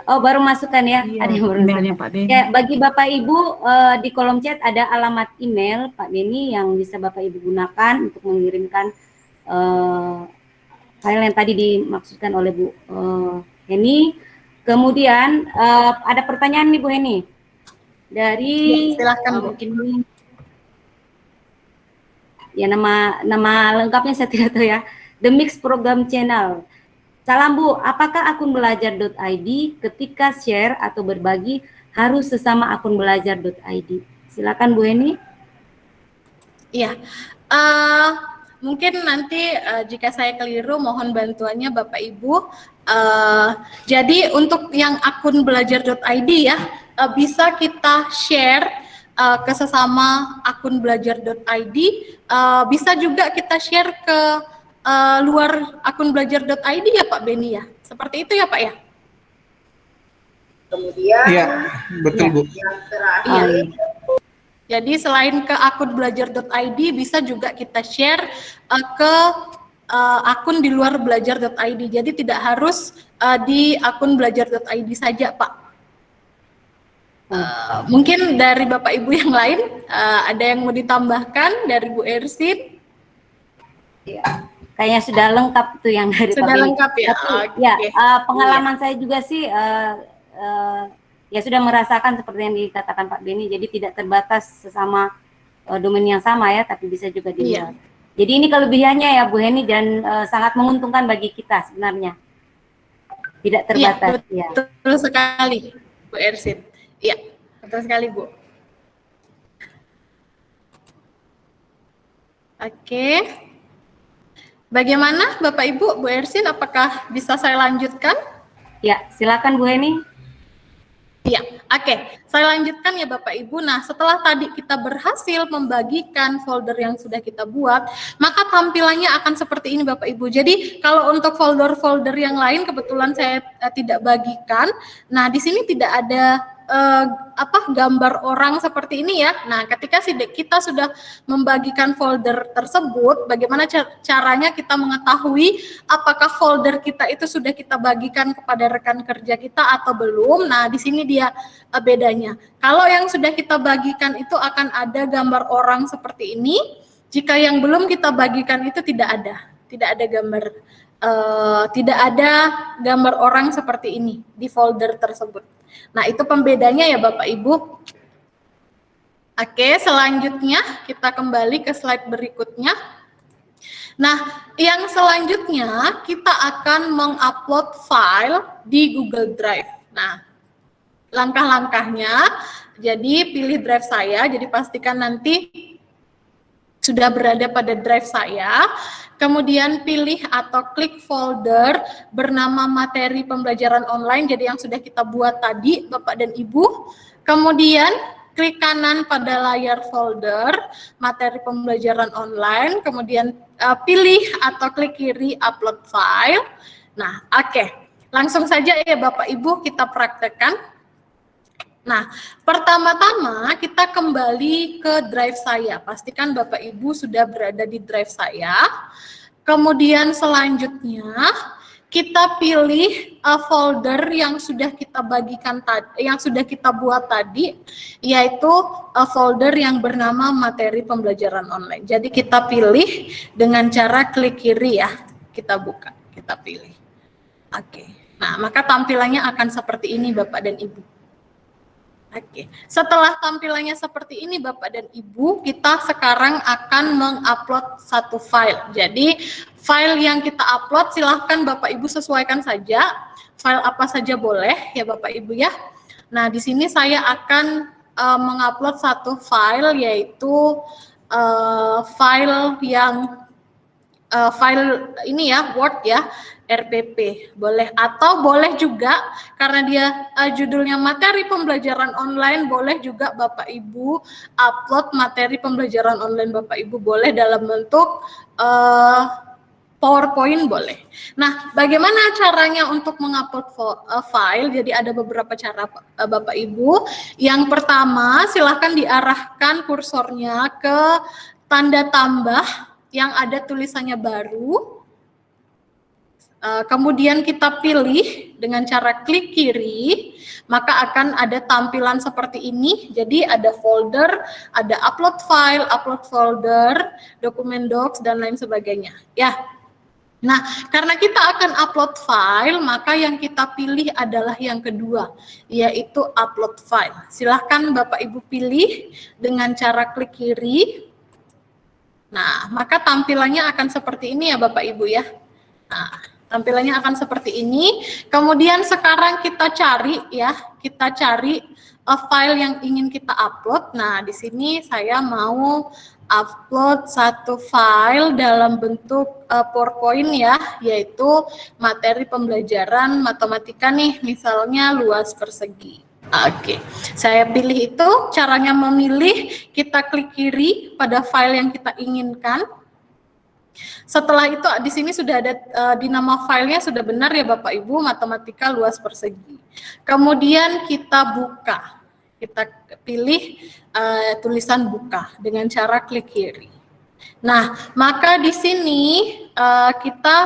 Baru masukkan ya. Iya, ada yang baru emailnya Pak Beni. Ya, bagi Bapak Ibu di kolom chat ada alamat email Pak Beni yang bisa Bapak Ibu gunakan untuk mengirimkan file yang tadi dimaksudkan oleh Bu Heni. Kemudian ada pertanyaan nih Bu Heni dari ya, silakan Bu. Mungkin ya, nama lengkapnya saya tidak tahu ya. The Mix Program Channel. Salam Bu, apakah akun belajar.id ketika share atau berbagi harus sesama akun belajar.id? Silakan Bu Heni. Iya, mungkin nanti jika saya keliru mohon bantuannya Bapak Ibu. Jadi untuk yang akun belajar.id ya, bisa kita share ke sesama akun belajar.id, bisa juga kita share ke luar akun belajar.id ya Pak Beni ya? Seperti itu ya Pak ya? Kemudian Iya, betul Bu. yang terakhir Jadi selain ke akun belajar.id bisa juga kita share ke akun di luar belajar.id. Jadi tidak harus di akun belajar.id saja Pak. Mungkin dari Bapak Ibu yang lain ada yang mau ditambahkan dari Bu Ersin? Ya, kayaknya sudah lengkap tuh yang dari Sudah Pak Beni. lengkap ya? Tapi, ya, pengalaman saya juga sih ya sudah merasakan seperti yang dikatakan Pak Beni, jadi tidak terbatas sesama domain yang sama ya, tapi bisa juga di luar. Jadi ini kelebihannya ya Bu Heni dan sangat menguntungkan bagi kita sebenarnya. Tidak terbatas. Iya, betul sekali Bu Ersin. Iya, betul sekali Bu. Oke. Bagaimana Bapak Ibu, Bu Ersin, apakah bisa saya lanjutkan? Ya, silakan Bu Heni. Iya, oke. Saya lanjutkan ya Bapak Ibu. Nah, setelah tadi kita berhasil membagikan folder yang sudah kita buat, maka tampilannya akan seperti ini Bapak Ibu. Jadi, kalau untuk folder-folder yang lain kebetulan saya tidak bagikan. Nah, di sini tidak ada gambar orang seperti ini ya. Nah, ketika kita sudah membagikan folder tersebut, bagaimana caranya kita mengetahui apakah folder kita itu sudah kita bagikan kepada rekan kerja kita atau belum? Nah, di sini dia bedanya. Kalau yang sudah kita bagikan itu akan ada gambar orang seperti ini. Jika yang belum kita bagikan itu tidak ada gambar, tidak ada gambar orang seperti ini di folder tersebut. Nah, itu pembedanya ya Bapak Ibu. Oke, selanjutnya kita kembali ke slide berikutnya. Nah, yang selanjutnya kita akan mengupload file di Google Drive. Nah, langkah-langkahnya, jadi pilih drive saya, jadi pastikan nanti sudah berada pada drive saya, kemudian pilih atau klik folder bernama materi pembelajaran online, jadi yang sudah kita buat tadi Bapak dan Ibu, kemudian klik kanan pada layar folder materi pembelajaran online, kemudian pilih atau klik kiri upload file. Nah, oke, langsung saja ya Bapak Ibu kita praktekkan. Nah, pertama-tama kita kembali ke drive saya. Pastikan Bapak Ibu sudah berada di drive saya. Kemudian selanjutnya kita pilih folder yang sudah kita bagikan tadi, yang sudah kita buat tadi, yaitu folder yang bernama materi pembelajaran online. Jadi kita pilih dengan cara klik kiri ya. Kita buka, kita pilih. Oke. Nah, maka tampilannya akan seperti ini Bapak dan Ibu. Oke, setelah tampilannya seperti ini Bapak dan Ibu, kita sekarang akan mengupload satu file. Jadi file yang kita upload silahkan Bapak Ibu sesuaikan saja, file apa saja boleh ya Bapak Ibu ya. Nah, di sini saya akan mengupload satu file, yaitu file ini ya, Word ya, RPP boleh, atau boleh juga karena dia judulnya materi pembelajaran online, boleh juga Bapak Ibu upload materi pembelajaran online Bapak Ibu, boleh dalam bentuk PowerPoint boleh. Nah, bagaimana caranya untuk mengupload file? Jadi ada beberapa cara Bapak Ibu. Yang pertama, silahkan diarahkan kursornya ke tanda tambah yang ada tulisannya baru. Kemudian kita pilih dengan cara klik kiri, maka akan ada tampilan seperti ini. Jadi ada folder, ada upload file, upload folder, dokumen docs, dan lain sebagainya. Ya. Nah, karena kita akan upload file, maka yang kita pilih adalah yang kedua, yaitu upload file. Silahkan Bapak Ibu pilih dengan cara klik kiri. Nah, maka tampilannya akan seperti ini ya Bapak Ibu ya. Nah, tampilannya akan seperti ini. Kemudian sekarang kita cari ya, kita cari file yang ingin kita upload. Nah, di sini saya mau upload satu file dalam bentuk PowerPoint ya, yaitu materi pembelajaran matematika nih, misalnya luas persegi. Oke, saya pilih itu. Caranya memilih, kita klik kiri pada file yang kita inginkan. Setelah itu di sini sudah ada di nama filenya sudah benar ya Bapak Ibu, matematika luas persegi. Kemudian kita buka, kita pilih tulisan buka dengan cara klik kiri. Nah, maka di sini kita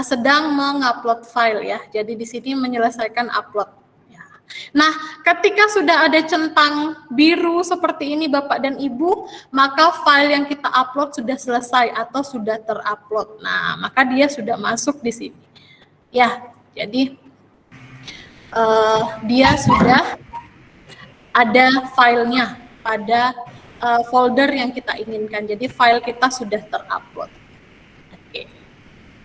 sedang mengupload file ya. Jadi di sini menyelesaikan upload. Nah, ketika sudah ada centang biru seperti ini Bapak dan Ibu, maka file yang kita upload sudah selesai atau sudah terupload. Nah, maka dia sudah masuk di sini. Ya, jadi dia sudah ada filenya pada folder yang kita inginkan. Jadi file kita sudah terupload. Oke.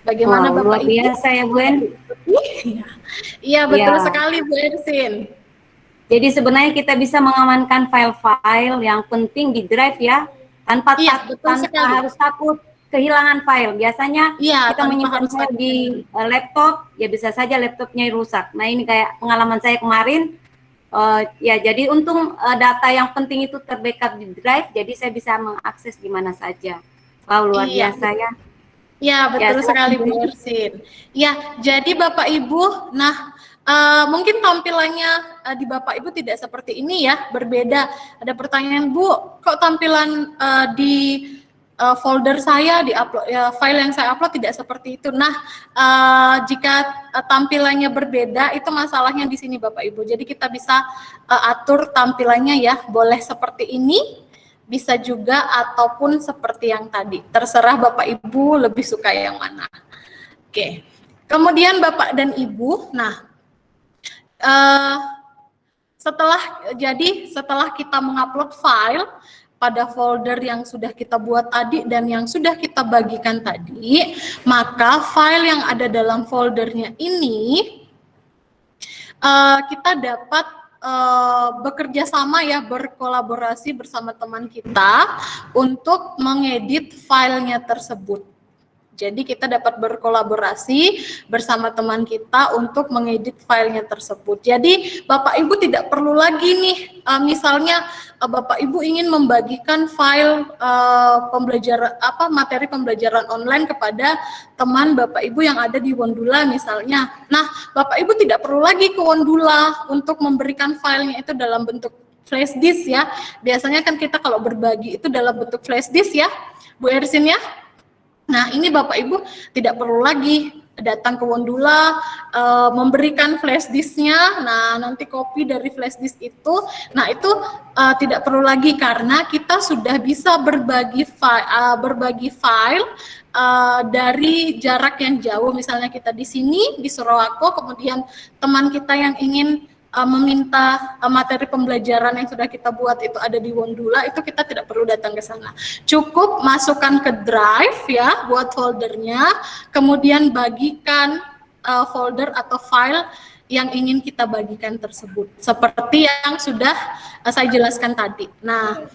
Bagaimana Bapak Luar biasa ya Bu En? Iya betul sekali Bu Ersin. Jadi sebenarnya kita bisa mengamankan file-file yang penting di drive ya, tanpa harus takut kehilangan file. Biasanya kita menyimpan file di laptop, ya bisa saja laptopnya rusak. Nah ini kayak pengalaman saya kemarin, ya jadi untung data yang penting itu terbackup di drive, jadi saya bisa mengakses di mana saja. Wow, luar biasa ya. Ya, betul sekali Bu Ersin. Ya, jadi Bapak Ibu, nah mungkin tampilannya di Bapak Ibu tidak seperti ini ya, berbeda. Ada pertanyaan, Bu, kok tampilan di folder saya di upload file yang saya upload tidak seperti itu. Nah, jika tampilannya berbeda, itu masalahnya di sini Bapak Ibu. Jadi kita bisa atur tampilannya ya, boleh seperti ini, bisa juga ataupun seperti yang tadi. Terserah Bapak Ibu lebih suka yang mana. Oke. Kemudian Bapak dan Ibu, nah setelah kita mengupload file pada folder yang sudah kita buat tadi dan yang sudah kita bagikan tadi, maka file yang ada dalam foldernya ini kita dapat bekerja sama ya, berkolaborasi bersama teman kita untuk mengedit filenya tersebut. Jadi kita dapat berkolaborasi bersama teman kita untuk mengedit filenya tersebut. Jadi Bapak Ibu tidak perlu lagi nih, misalnya Bapak Ibu ingin membagikan file pembelajaran materi pembelajaran online kepada teman Bapak Ibu yang ada di Wondula misalnya. Nah, Bapak Ibu tidak perlu lagi ke Wondula untuk memberikan filenya itu dalam bentuk flash disk ya. Biasanya kan kita kalau berbagi itu dalam bentuk flash disk ya, Bu Ersin ya. Nah, ini Bapak Ibu tidak perlu lagi datang ke Wondula, memberikan flash disk-nya, nah nanti copy dari flash disk itu, nah itu tidak perlu lagi karena kita sudah bisa berbagi file dari jarak yang jauh, misalnya kita di sini di Surowako, kemudian teman kita yang ingin meminta materi pembelajaran yang sudah kita buat itu ada di Wondula, itu kita tidak perlu datang ke sana. Cukup masukkan ke drive ya, buat foldernya, kemudian bagikan folder atau file yang ingin kita bagikan tersebut. Seperti yang sudah saya jelaskan tadi. Nah,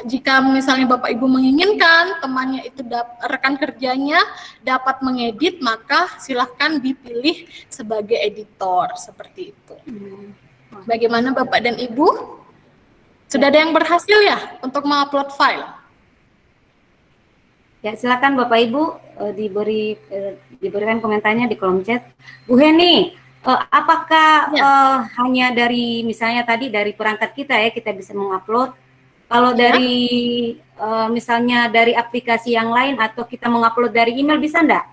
jika misalnya Bapak Ibu menginginkan temannya itu rekan kerjanya dapat mengedit, maka silahkan dipilih sebagai editor seperti itu. Bagaimana Bapak dan Ibu? Sudah ada yang berhasil ya untuk mengupload file? Ya, silakan Bapak Ibu diberikan komentarnya di kolom chat. Bu Heni, apakah hanya dari misalnya tadi dari perangkat kita ya kita bisa mengupload? Kalau dari misalnya dari aplikasi yang lain atau kita mengupload dari email bisa enggak?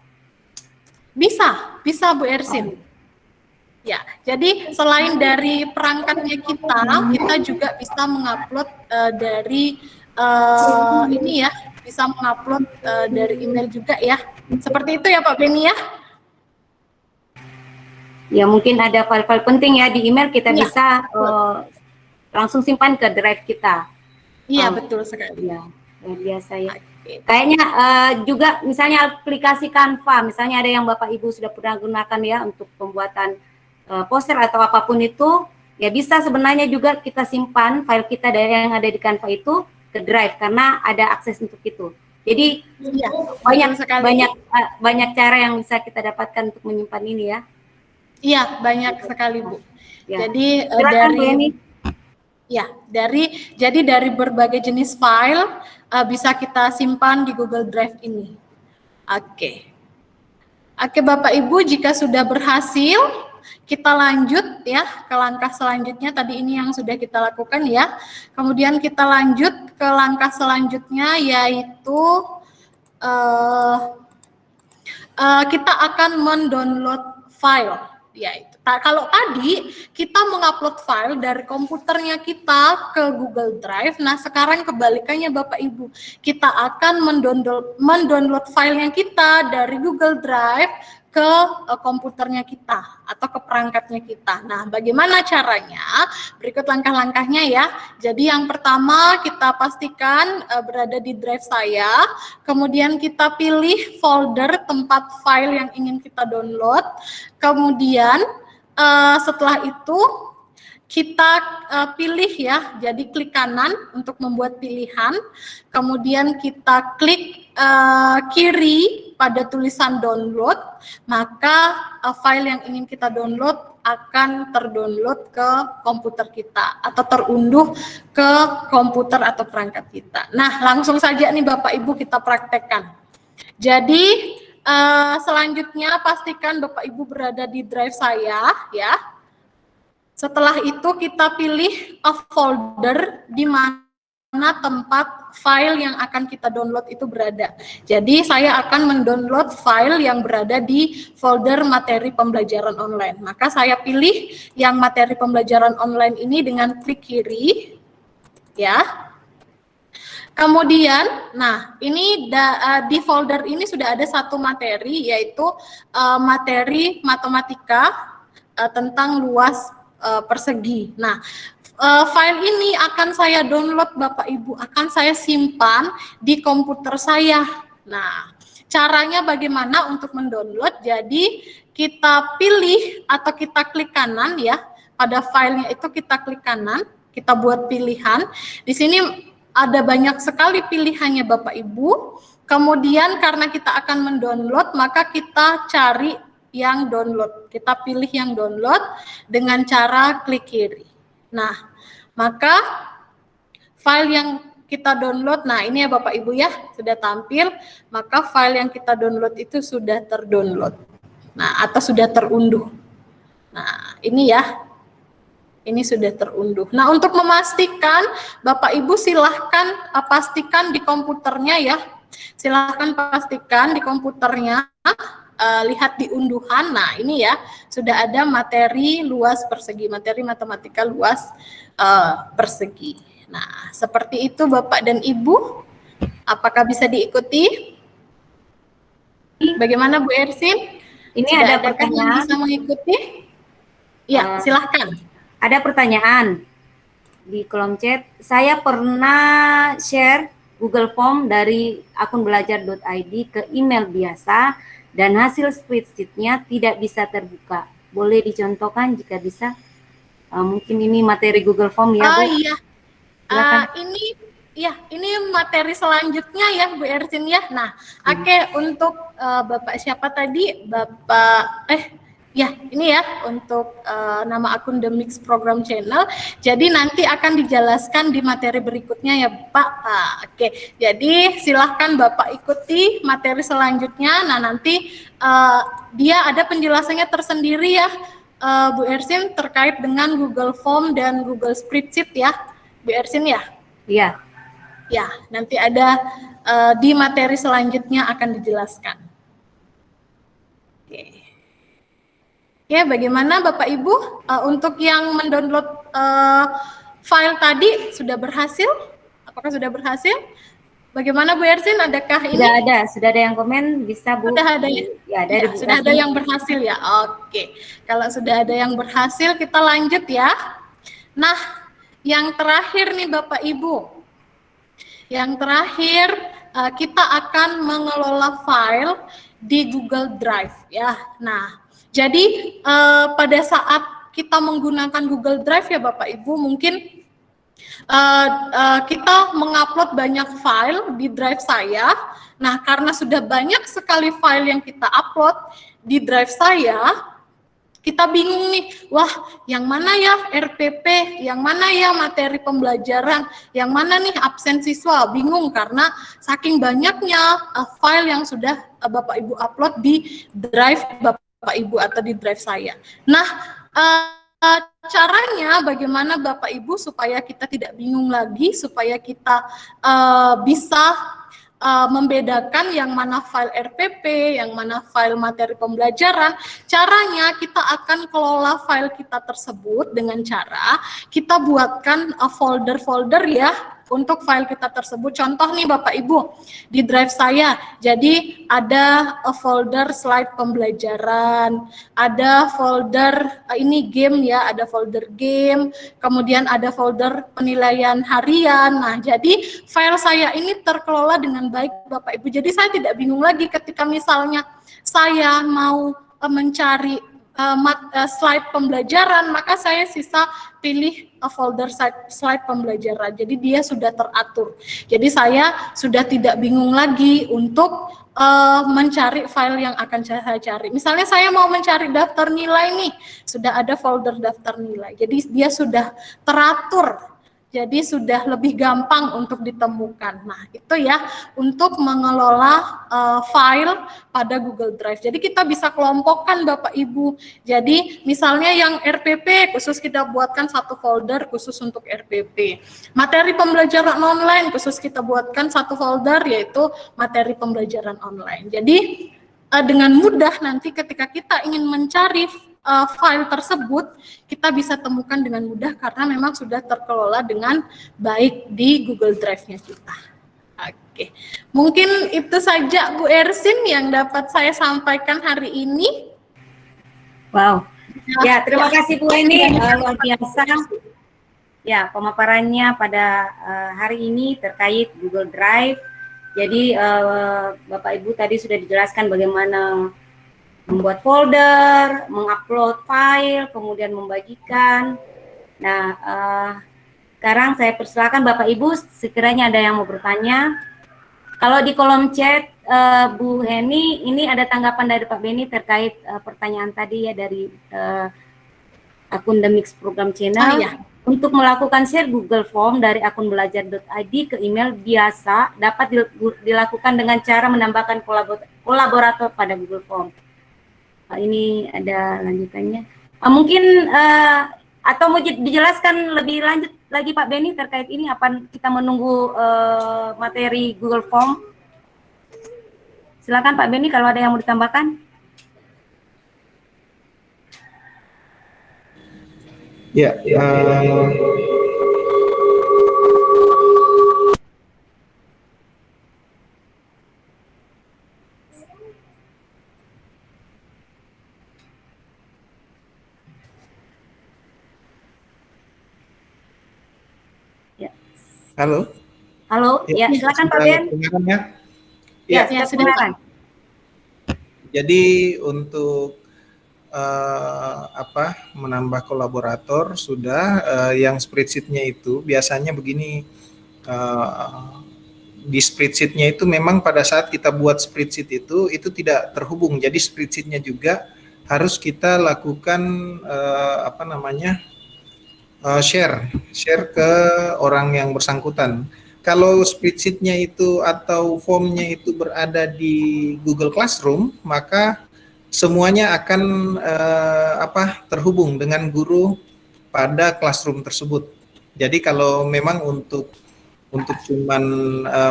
Bisa Bu Ersin. Ya, jadi selain dari perangkatnya kita juga bisa mengupload dari ini ya, bisa mengupload dari email juga ya. Seperti itu ya Pak Beni ya. Ya mungkin ada file-file penting ya di email kita bisa langsung simpan ke drive kita. Iya betul sekali. Ya, luar biasa ya. Kayaknya juga misalnya aplikasi Canva, misalnya ada yang Bapak Ibu sudah pernah gunakan ya untuk pembuatan poster atau apapun itu, ya bisa sebenarnya juga kita simpan file kita dari yang ada di Canva itu ke drive karena ada akses untuk itu. Jadi banyak cara yang bisa kita dapatkan untuk menyimpan ini ya. Iya, banyak sekali Bu. Ya. Jadi dari berbagai jenis file bisa kita simpan di Google Drive ini. Oke. Oke Bapak Ibu, jika sudah berhasil, kita lanjut ya ke langkah selanjutnya. Tadi ini yang sudah kita lakukan ya. Kemudian kita lanjut ke langkah selanjutnya, yaitu kita akan mendownload file. Yaitu, kalau tadi kita mengupload file dari komputernya kita ke Google Drive, nah sekarang kebalikannya Bapak Ibu, kita akan mendownload filenya kita dari Google Drive ke komputernya kita atau ke perangkatnya kita. Nah, bagaimana caranya? Berikut langkah-langkahnya ya. Jadi yang pertama kita pastikan berada di drive saya, kemudian kita pilih folder tempat file yang ingin kita download, kemudian setelah itu kita pilih ya, jadi klik kanan untuk membuat pilihan, kemudian kita klik kiri pada tulisan download, maka file yang ingin kita download akan terdownload ke komputer kita atau terunduh ke komputer atau perangkat kita. Nah, langsung saja nih Bapak Ibu kita praktekkan. Jadi selanjutnya pastikan Bapak Ibu berada di drive saya ya. Setelah itu kita pilih a folder di mana tempat file yang akan kita download itu berada. Jadi saya akan mendownload file yang berada di folder materi pembelajaran online. Maka saya pilih yang materi pembelajaran online ini dengan klik kiri ya. Kemudian, nah ini di folder ini sudah ada satu materi, yaitu materi matematika tentang luas persegi. Nah, file ini akan saya download Bapak Ibu, akan saya simpan di komputer saya. Nah, caranya bagaimana untuk mendownload? Jadi kita pilih atau kita klik kanan ya, pada filenya itu kita klik kanan, kita buat pilihan. Di sini ada banyak sekali pilihannya Bapak Ibu. Kemudian karena kita akan mendownload, maka kita cari yang download. Kita pilih yang download dengan cara klik kiri. Nah, maka file yang kita download, nah ini ya Bapak Ibu ya, sudah tampil, maka file yang kita download itu sudah terdownload. Nah, atau sudah terunduh. Nah, ini ya. Ini sudah terunduh. Nah, untuk memastikan, Bapak Ibu silahkan pastikan di komputernya ya. Silahkan pastikan di komputernya, lihat di unduhan. Nah, ini ya, sudah ada materi luas persegi, materi matematika luas persegi. Nah, seperti itu Bapak dan Ibu. Apakah bisa diikuti? Bagaimana Bu Ersin? Ini Sudah ada adakah yang pertanyaan. bisa mengikuti? Ya, silahkan. Ada pertanyaan di kolom chat. Saya pernah share Google Form dari akun belajar.id ke email biasa dan hasil spreadsheet-nya tidak bisa terbuka. Boleh dicontohkan jika bisa? Mungkin ini materi Google Form ya, Bu? Iya. Ini materi selanjutnya ya Bu Ersin ya. Nah, oke, untuk Bapak siapa tadi? Bapak ya, ini ya untuk nama akun The Mix Program Channel. Jadi nanti akan dijelaskan di materi berikutnya ya Pak. Oke, jadi silahkan Bapak ikuti materi selanjutnya. Nah, nanti dia ada penjelasannya tersendiri ya Bu Ersin terkait dengan Google Form dan Google Spreadsheet ya Bu Ersin ya. Iya. Ya, nanti ada di materi selanjutnya akan dijelaskan. Oke. Ya, bagaimana Bapak Ibu untuk yang mendownload file tadi sudah berhasil? Apakah sudah berhasil? Bagaimana Bu Ersin? Adakah ini? Sudah ada yang komen, bisa Bu. Sudah ada ya? Ya, sudah ada yang berhasil ya. Oke. Kalau sudah ada yang berhasil, kita lanjut ya. Nah, yang terakhir nih Bapak Ibu. Yang terakhir kita akan mengelola file di Google Drive ya. Nah, jadi pada saat kita menggunakan Google Drive ya Bapak Ibu, mungkin kita mengupload banyak file di drive saya. Nah, karena sudah banyak sekali file yang kita upload di drive saya, Kita bingung nih, wah yang mana ya RPP, yang mana ya materi pembelajaran, yang mana nih absen siswa, bingung karena saking banyaknya file yang sudah Bapak Ibu upload di drive Bapak Ibu atau di drive saya. Nah, caranya bagaimana Bapak Ibu supaya kita tidak bingung lagi, supaya kita bisa membedakan yang mana file RPP, yang mana file materi pembelajaran. Caranya kita akan kelola file kita tersebut dengan cara kita buatkan folder-folder ya untuk file kita tersebut. Contoh nih Bapak Ibu, di drive saya, jadi ada folder slide pembelajaran, ada folder ini game ya, ada folder game, kemudian ada folder penilaian harian. Nah, jadi file saya ini terkelola dengan baik Bapak Ibu. Jadi saya tidak bingung lagi ketika misalnya saya mau mencari slide pembelajaran, maka saya sisa pilih folder slide pembelajaran. Jadi dia sudah teratur. Jadi saya sudah tidak bingung lagi untuk mencari file yang akan saya cari. Misalnya saya mau mencari daftar nilai nih, sudah ada folder daftar nilai. Jadi dia sudah teratur. Jadi sudah lebih gampang untuk ditemukan. Nah, itu ya untuk mengelola file pada Google Drive. Jadi kita bisa kelompokkan Bapak Ibu. Jadi misalnya yang RPP khusus kita buatkan satu folder khusus untuk RPP. Materi pembelajaran online khusus kita buatkan satu folder yaitu materi pembelajaran online. Jadi dengan mudah nanti ketika kita ingin mencari file tersebut, kita bisa temukan dengan mudah karena memang sudah terkelola dengan baik di Google Drive-nya kita. Oke, mungkin itu saja Bu Ersin yang dapat saya sampaikan hari ini. Wow, ya terima kasih Bu Eni, luar biasa. Ya, pemaparannya pada hari ini terkait Google Drive. Jadi Bapak Ibu tadi sudah dijelaskan bagaimana membuat folder, mengupload file, kemudian membagikan. Nah, sekarang saya persilakan Bapak Ibu, sekiranya ada yang mau bertanya. Kalau di kolom chat, Bu Heni, ini ada tanggapan dari Pak Beni terkait pertanyaan tadi ya dari akun The Mix Program Channel. Ya. Untuk melakukan share Google Form dari akun belajar.id ke email biasa dapat dilakukan dengan cara menambahkan kolaborator pada Google Form. Ini ada lanjutannya. Mungkin atau mau dijelaskan lebih lanjut lagi Pak Beni terkait ini, apa kita menunggu materi Google Form? Silakan Pak Beni kalau ada yang mau ditambahkan. Ya, halo. Halo, ya silakan Pak Ben. Ya, Ya, sudah. Jadi untuk menambah kolaborator sudah yang spreadsheet-nya itu biasanya begini, di spreadsheet-nya itu memang pada saat kita buat spreadsheet itu tidak terhubung. Jadi spreadsheet-nya juga harus kita lakukan share ke orang yang bersangkutan. Kalau spreadsheet-nya itu atau form-nya itu berada di Google Classroom, maka semuanya akan terhubung dengan guru pada classroom tersebut. Jadi kalau memang untuk cuman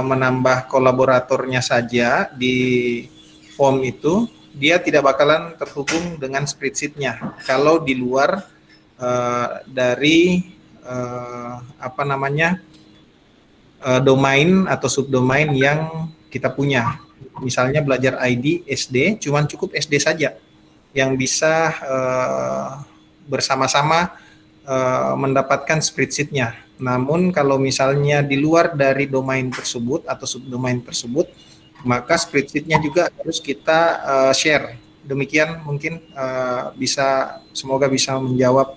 menambah kolaboratornya saja di form itu, dia tidak bakalan terhubung dengan spreadsheet-nya. Kalau di luar dari domain atau subdomain yang kita punya. Misalnya belajar ID SD, cuman cukup SD saja yang bisa bersama-sama mendapatkan spreadsheet-nya. Namun kalau misalnya di luar dari domain tersebut atau subdomain tersebut, maka spreadsheet-nya juga harus kita share. Demikian mungkin semoga bisa menjawab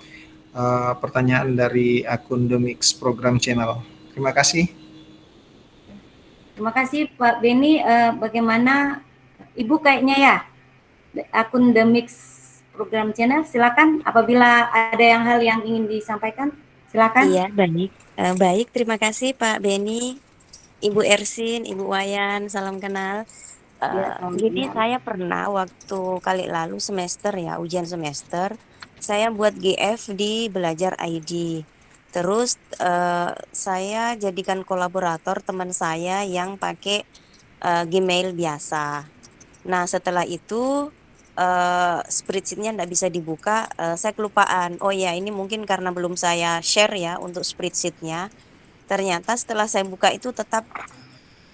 pertanyaan dari akun The Mix Program Channel. Terima kasih. Terima kasih Pak Beni. Bagaimana Ibu kayaknya ya akun The Mix program channel. Silakan apabila ada hal yang ingin disampaikan, silakan. Iya, baik. Baik, terima kasih Pak Beni, Ibu Ersin, Ibu Wayan, salam kenal. Ya, salam Jadi kenal. saya pernah waktu kali lalu semester ya, ujian semester, saya buat GF di Belajar ID. Terus saya jadikan kolaborator teman saya yang pakai Gmail biasa. Nah setelah itu spreadsheetnya tidak bisa dibuka, saya kelupaan. Oh ya, ini mungkin karena belum saya share ya untuk spreadsheetnya. Ternyata setelah saya buka itu tetap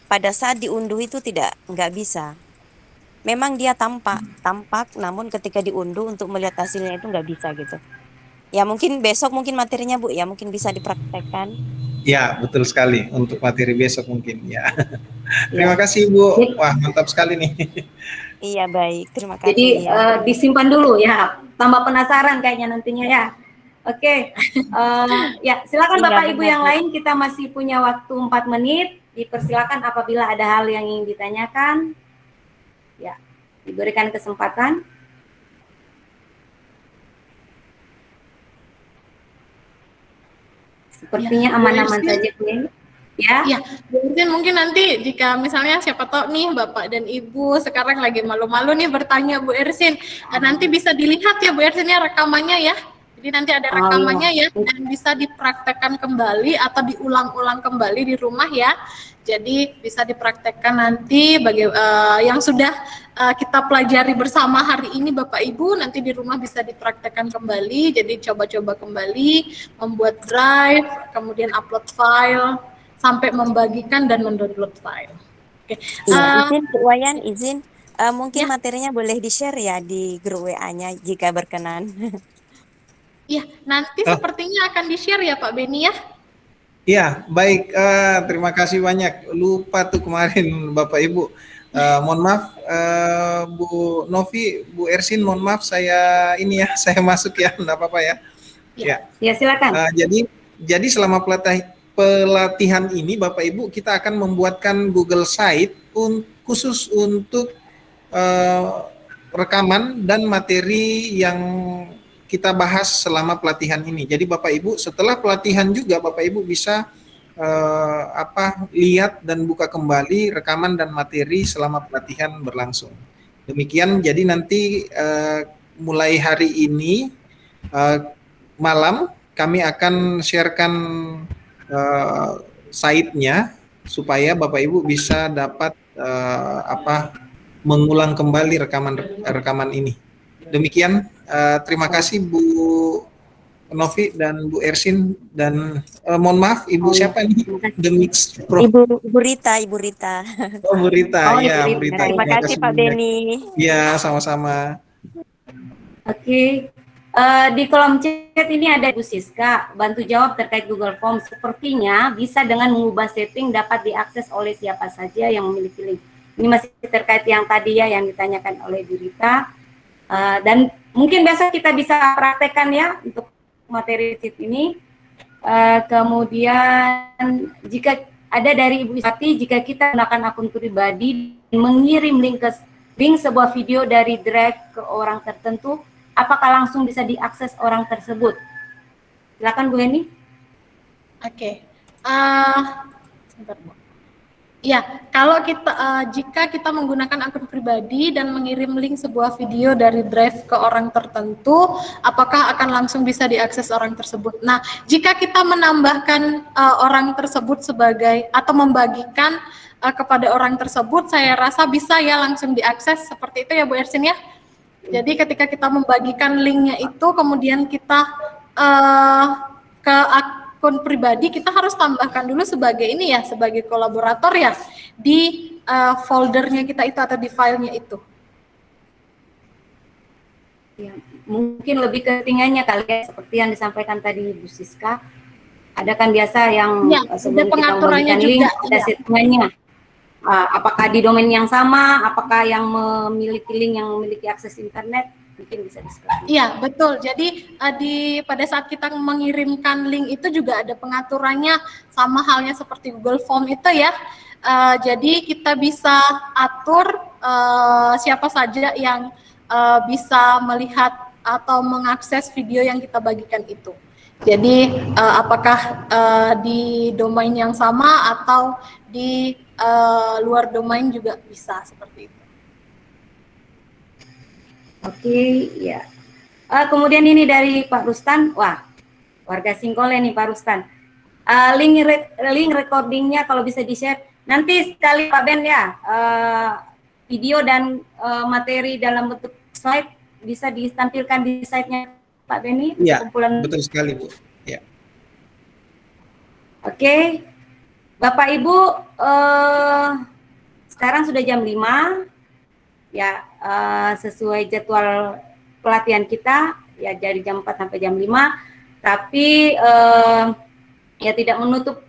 pada saat diunduh itu nggak bisa. Memang dia tampak, namun ketika diunduh untuk melihat hasilnya itu nggak bisa gitu. Ya mungkin besok mungkin materinya Bu ya mungkin bisa dipraktekkan. Ya, betul sekali untuk materi besok mungkin ya. Ya. Terima kasih Bu. Wah, mantap sekali nih. Iya baik, terima Jadi kasih ya. disimpan dulu ya, tambah penasaran kayaknya nantinya ya. Oke, ya silakan Iya, Bapak Ibu benar, yang Bu. lain, kita masih punya waktu 4 menit. Dipersilakan apabila ada hal yang ingin ditanyakan, ya diberikan kesempatan. Sepertinya aman-aman saja Bu Eni. Ya. Ya, mungkin nanti jika misalnya siapa tahu nih Bapak dan Ibu sekarang lagi malu-malu nih bertanya Bu Ersin, nanti bisa dilihat ya Bu Ersin ya rekamannya ya. Jadi nanti ada rekamannya ya dan bisa dipraktekkan kembali atau diulang-ulang kembali di rumah ya. Jadi bisa dipraktekkan nanti bagi yang sudah kita pelajari bersama hari ini Bapak Ibu, nanti di rumah bisa dipraktekkan kembali. Jadi coba-coba kembali membuat drive, kemudian upload file sampai membagikan dan mendownload file. Oke. Izin Bu Wayan, izin mungkin Ya. materinya boleh di-share ya di grup WA-nya jika berkenan. Iya, nanti sepertinya akan di-share ya Pak Beni ya. Iya, baik. Terima kasih banyak. Lupa tuh kemarin Bapak Ibu. Mohon maaf, Bu Novi, Bu Ersin, mohon maaf saya ini ya, saya masuk ya, enggak apa-apa ya. Ya. Ya silakan. Jadi selama pelatihan ini Bapak Ibu kita akan membuatkan Google Site khusus untuk rekaman dan materi yang kita bahas selama pelatihan ini. Jadi Bapak Ibu setelah pelatihan juga Bapak Ibu bisa lihat dan buka kembali rekaman dan materi selama pelatihan berlangsung. Demikian, jadi nanti mulai hari ini malam kami akan sharekan site-nya supaya Bapak Ibu bisa dapat mengulang kembali rekaman ini. Demikian, terima kasih Bu Novi dan Bu Ersin dan mohon maaf Ibu siapa nih? The Mix Pro. Ibu Rita. Oh Bu Rita, ya Bu Bu Rita. Terima kasih Pak Beni. Ya sama-sama. Oke. Di kolom chat ini ada Bu Siska, bantu jawab terkait Google Form. Sepertinya bisa dengan mengubah setting dapat diakses oleh siapa saja yang memiliki link. Ini masih terkait yang tadi ya yang ditanyakan oleh Bu Rita. Dan mungkin besok kita bisa praktekkan ya untuk materi sheet ini. Kemudian jika ada dari Ibu Isati, jika kita gunakan akun pribadi mengirim link sebuah video dari drive ke orang tertentu, apakah langsung bisa diakses orang tersebut? Silakan Bu Eni. Oke. Sebentar, Bu. Ya, kalau jika kita menggunakan akun pribadi dan mengirim link sebuah video dari drive ke orang tertentu, apakah akan langsung bisa diakses orang tersebut? Nah, jika kita menambahkan orang tersebut sebagai atau membagikan kepada orang tersebut, saya rasa bisa ya langsung diakses seperti itu ya Bu Ersin ya. Jadi ketika kita membagikan linknya itu, kemudian kita ke akun pribadi, kita harus tambahkan dulu sebagai ini ya, sebagai kolaborator ya di foldernya kita itu atau di filenya itu. Ya, mungkin lebih ketinggiannya kali ya, seperti yang disampaikan tadi Bu Siska. Ada kan biasa yang ya, sebelum kita pengaturannya membagikan link, ada settingannya. Apakah di domain yang sama, apakah yang memiliki link yang memiliki akses internet, mungkin bisa diskusi. Iya, betul. Jadi pada saat kita mengirimkan link itu juga ada pengaturannya sama halnya seperti Google Form itu ya. Jadi kita bisa atur siapa saja yang bisa melihat atau mengakses video yang kita bagikan itu. Jadi apakah di domain yang sama atau di luar domain juga bisa seperti itu. Oke, ya. Kemudian ini dari Pak Rustan, wah, warga Singkole nih Pak Rustan. Link recordingnya kalau bisa di-share. Nanti sekali Pak Ben ya, video dan materi dalam bentuk slide bisa ditampilkan di slide-nya Pak Beni. Iya, kumpulan. betul sekali Bu. Ya. Oke, Bapak Ibu, sekarang sudah jam 5, ya sesuai jadwal pelatihan kita, ya dari jam 4 sampai jam 5, tapi ya tidak menutup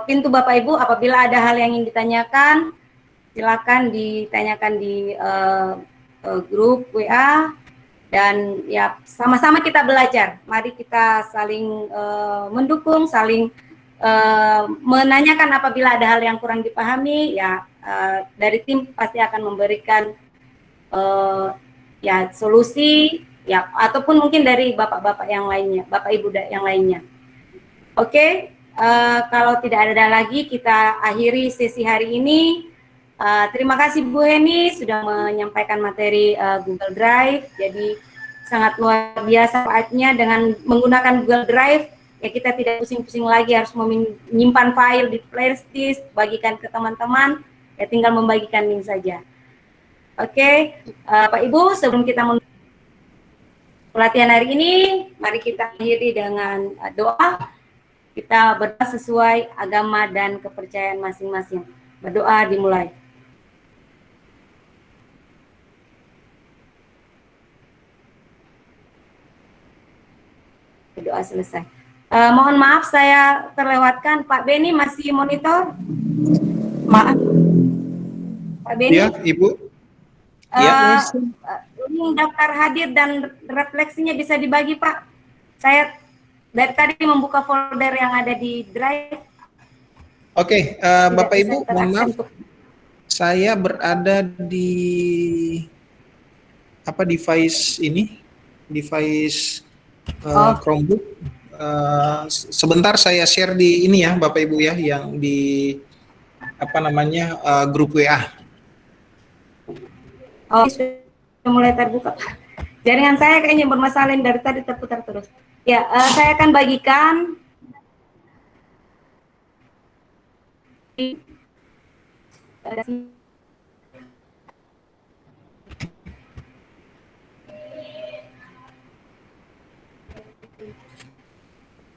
pintu Bapak Ibu. Apabila ada hal yang ingin ditanyakan, silakan ditanyakan di grup WA, dan ya sama-sama kita belajar. Mari kita saling mendukung, saling menanyakan apabila ada hal yang kurang dipahami, ya dari tim pasti akan memberikan ya solusi, ya ataupun mungkin dari bapak-bapak yang lainnya, bapak ibu yang lainnya. Oke, kalau tidak ada lagi, kita akhiri sesi hari ini. Terima kasih Bu Heni sudah menyampaikan materi Google Drive. Jadi sangat luar biasa manfaatnya dengan menggunakan Google Drive. Ya kita tidak pusing-pusing lagi harus menyimpan file di flash disk, bagikan ke teman-teman. Ya tinggal membagikan link saja. Oke, Pak Ibu, sebelum kita pelatihan hari ini, mari kita akhiri dengan doa. Kita berdoa sesuai agama dan kepercayaan masing-masing. Berdoa dimulai. Doa selesai. Mohon maaf saya terlewatkan. Pak Beni masih monitor? Maaf. Pak Beni? Iya, Ibu. Iya. Link daftar hadir dan refleksinya bisa dibagi, Pak. Saya dari tadi membuka folder yang ada di Drive. Oke, Bapak Ibu, mohon maaf. Saya berada di device ini, device Chromebook. Sebentar saya share di ini ya, Bapak Ibu ya, yang di grup WA. Oh, sudah mulai terbuka. Jaringan saya kayaknya bermasalah dari tadi terputar terus. Ya, saya akan bagikan. Ada